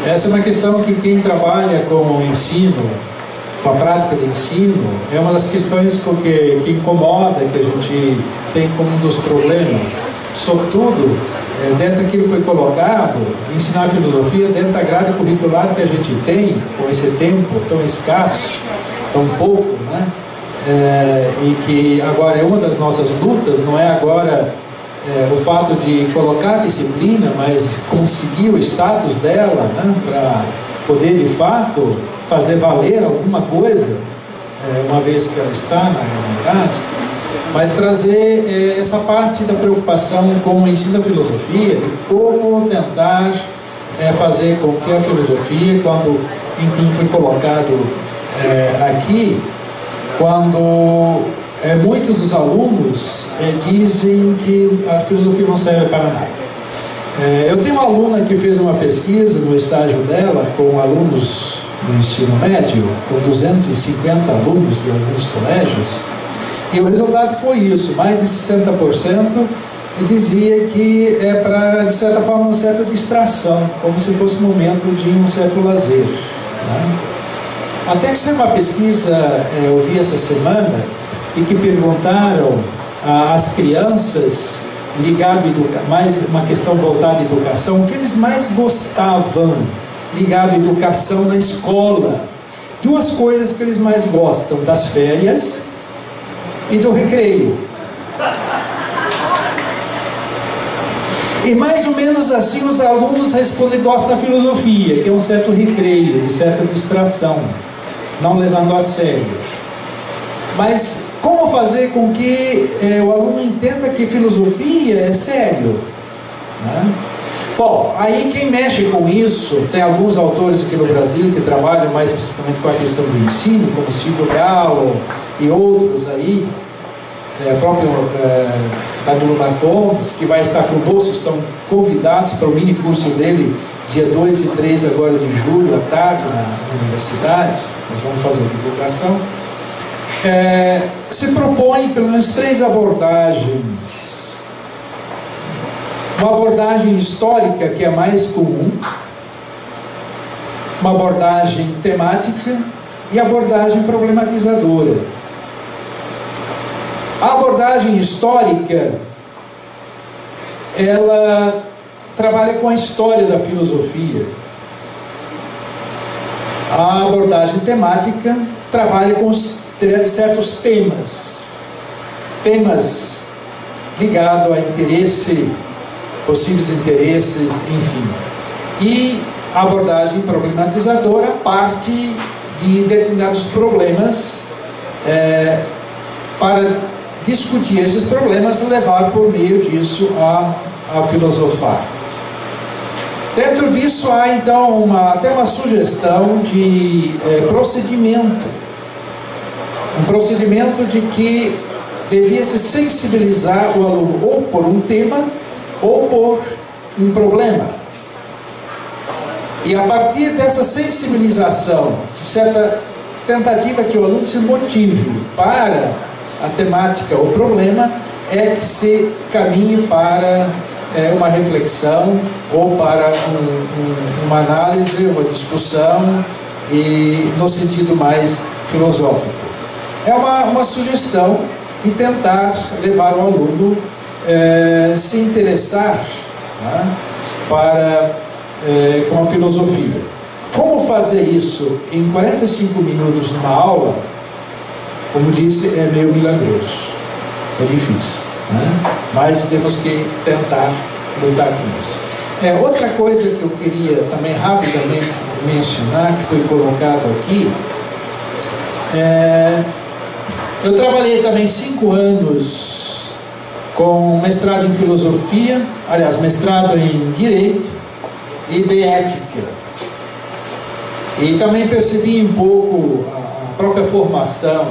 D: Essa é uma questão que quem trabalha com o ensino, com a prática de ensino, é uma das questões que incomoda, que a gente tem como um dos problemas. Sobretudo, dentro daquilo que foi colocado, ensinar filosofia dentro da grade curricular que a gente tem, com esse tempo tão escasso, tão pouco, né? E que agora é uma das nossas lutas, não é agora o fato de colocar a disciplina, mas conseguir o status dela, né? Para poder de fato fazer valer alguma coisa, uma vez que ela está na realidade, mas trazer essa parte da preocupação com o ensino da filosofia, de como tentar fazer com que a filosofia, quando inclusive foi colocado aqui, quando muitos dos alunos dizem que a filosofia não serve para nada. Eu tenho uma aluna que fez uma pesquisa no estágio dela com alunos do ensino médio, com 250 alunos de alguns colégios, e o resultado foi isso: mais de 60% dizia que é para, de certa forma, uma certa distração, como se fosse um momento de um certo lazer, né? Até que saiu uma pesquisa, eu vi essa semana, e que perguntaram às crianças, ligado mais uma questão voltada à educação, o que eles mais gostavam ligado à educação na escola. Duas coisas que eles mais gostam: das férias e do recreio. E mais ou menos assim os alunos respondem: gostam da filosofia, que é um certo recreio, de certa distração, não levando a sério. Mas como fazer com que o aluno entenda que filosofia é sério, né? Bom, aí quem mexe com isso, tem alguns autores aqui no Brasil que trabalham mais especificamente com a questão do ensino, como Silvio Gallo e outros aí, próprio Danilo Marcondes, que vai estar conosco, estão convidados para o mini curso dele, dia 2 e 3 agora de julho, à tarde, na universidade. Nós vamos fazer a divulgação. Se propõe pelo menos 3 abordagens. Uma abordagem histórica, que é mais comum, uma abordagem temática e abordagem problematizadora. A abordagem histórica, ela trabalha com a história da filosofia. A abordagem temática trabalha com certos temas ligados a interesse, possíveis interesses, enfim. E a abordagem problematizadora parte de determinados problemas para discutir esses problemas e levar por meio disso a filosofar. Dentro disso há então até uma sugestão de procedimento. Um procedimento de que devia se sensibilizar o aluno ou por um tema ou por um problema. E a partir dessa sensibilização, de certa tentativa que o aluno se motive para a temática ou problema, é que se caminhe para uma reflexão ou para uma análise, uma discussão, e no sentido mais filosófico. É uma sugestão e tentar levar o aluno se interessar, né, para com a filosofia. Como fazer isso em 45 minutos numa aula, como disse, é meio milagroso, é difícil, né? Mas temos que tentar lutar com isso. Outra coisa que eu queria também rapidamente mencionar, que foi colocado aqui, eu trabalhei também 5 anos com mestrado em filosofia, aliás, mestrado em direito e de ética. E também percebi um pouco a própria formação,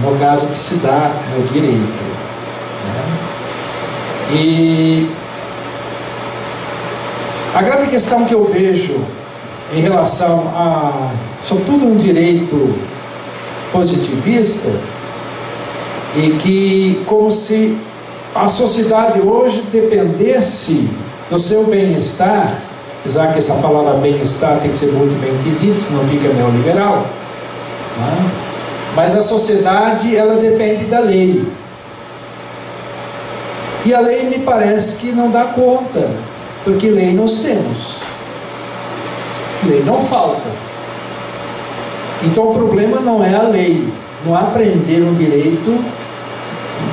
D: no caso, que se dá no direito, né? E a grande questão que eu vejo em relação a, sobretudo, um direito positivista, e que, como se a sociedade hoje dependesse do seu bem-estar, apesar que essa palavra bem-estar tem que ser muito bem entendida, senão fica neoliberal, né? Mas a sociedade, ela depende da lei, e a lei me parece que não dá conta, porque lei nós temos, lei não falta. Então o problema não é a lei, não é aprender um direito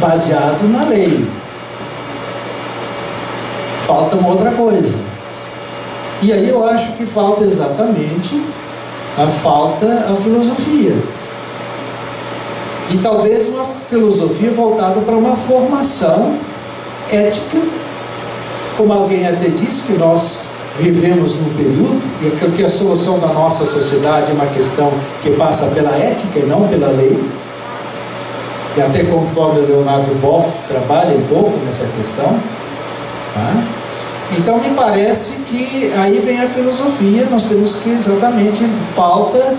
D: baseado na lei, falta uma outra coisa. E aí eu acho que falta exatamente a filosofia, e talvez uma filosofia voltada para uma formação ética, como alguém até disse, que nós vivemos num período e que a solução da nossa sociedade é uma questão que passa pela ética e não pela lei, e até conforme o Leonardo Boff trabalha um pouco nessa questão, tá? Então me parece que aí vem a filosofia, nós temos que exatamente, falta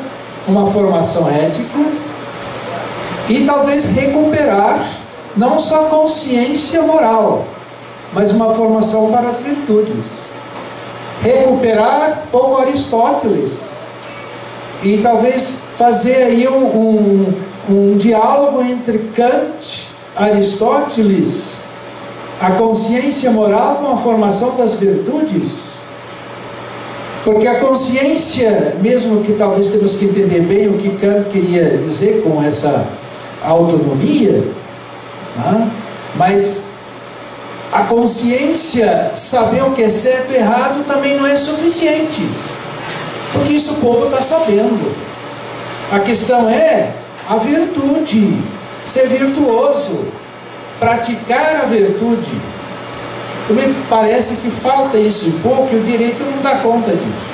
D: uma formação ética e talvez recuperar não só consciência moral, mas uma formação para as virtudes. Recuperar pouco Aristóteles e talvez fazer aí um diálogo entre Kant, Aristóteles, a consciência moral com a formação das virtudes. Porque a consciência, mesmo que talvez temos que entender bem o que Kant queria dizer com essa autonomia, né? Mas a consciência, saber o que é certo e errado também não é suficiente, porque isso o povo está sabendo. A questão é a virtude, ser virtuoso, praticar a virtude. Então me parece que falta isso um pouco, e o direito não dá conta disso.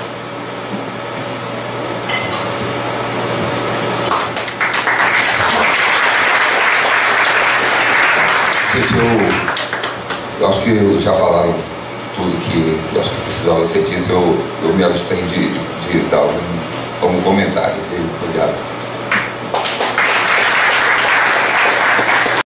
C: Gente, eu acho que já falaram tudo que eu acho que precisava ser dito. Eu me abstenho de dar algum comentário. Obrigado.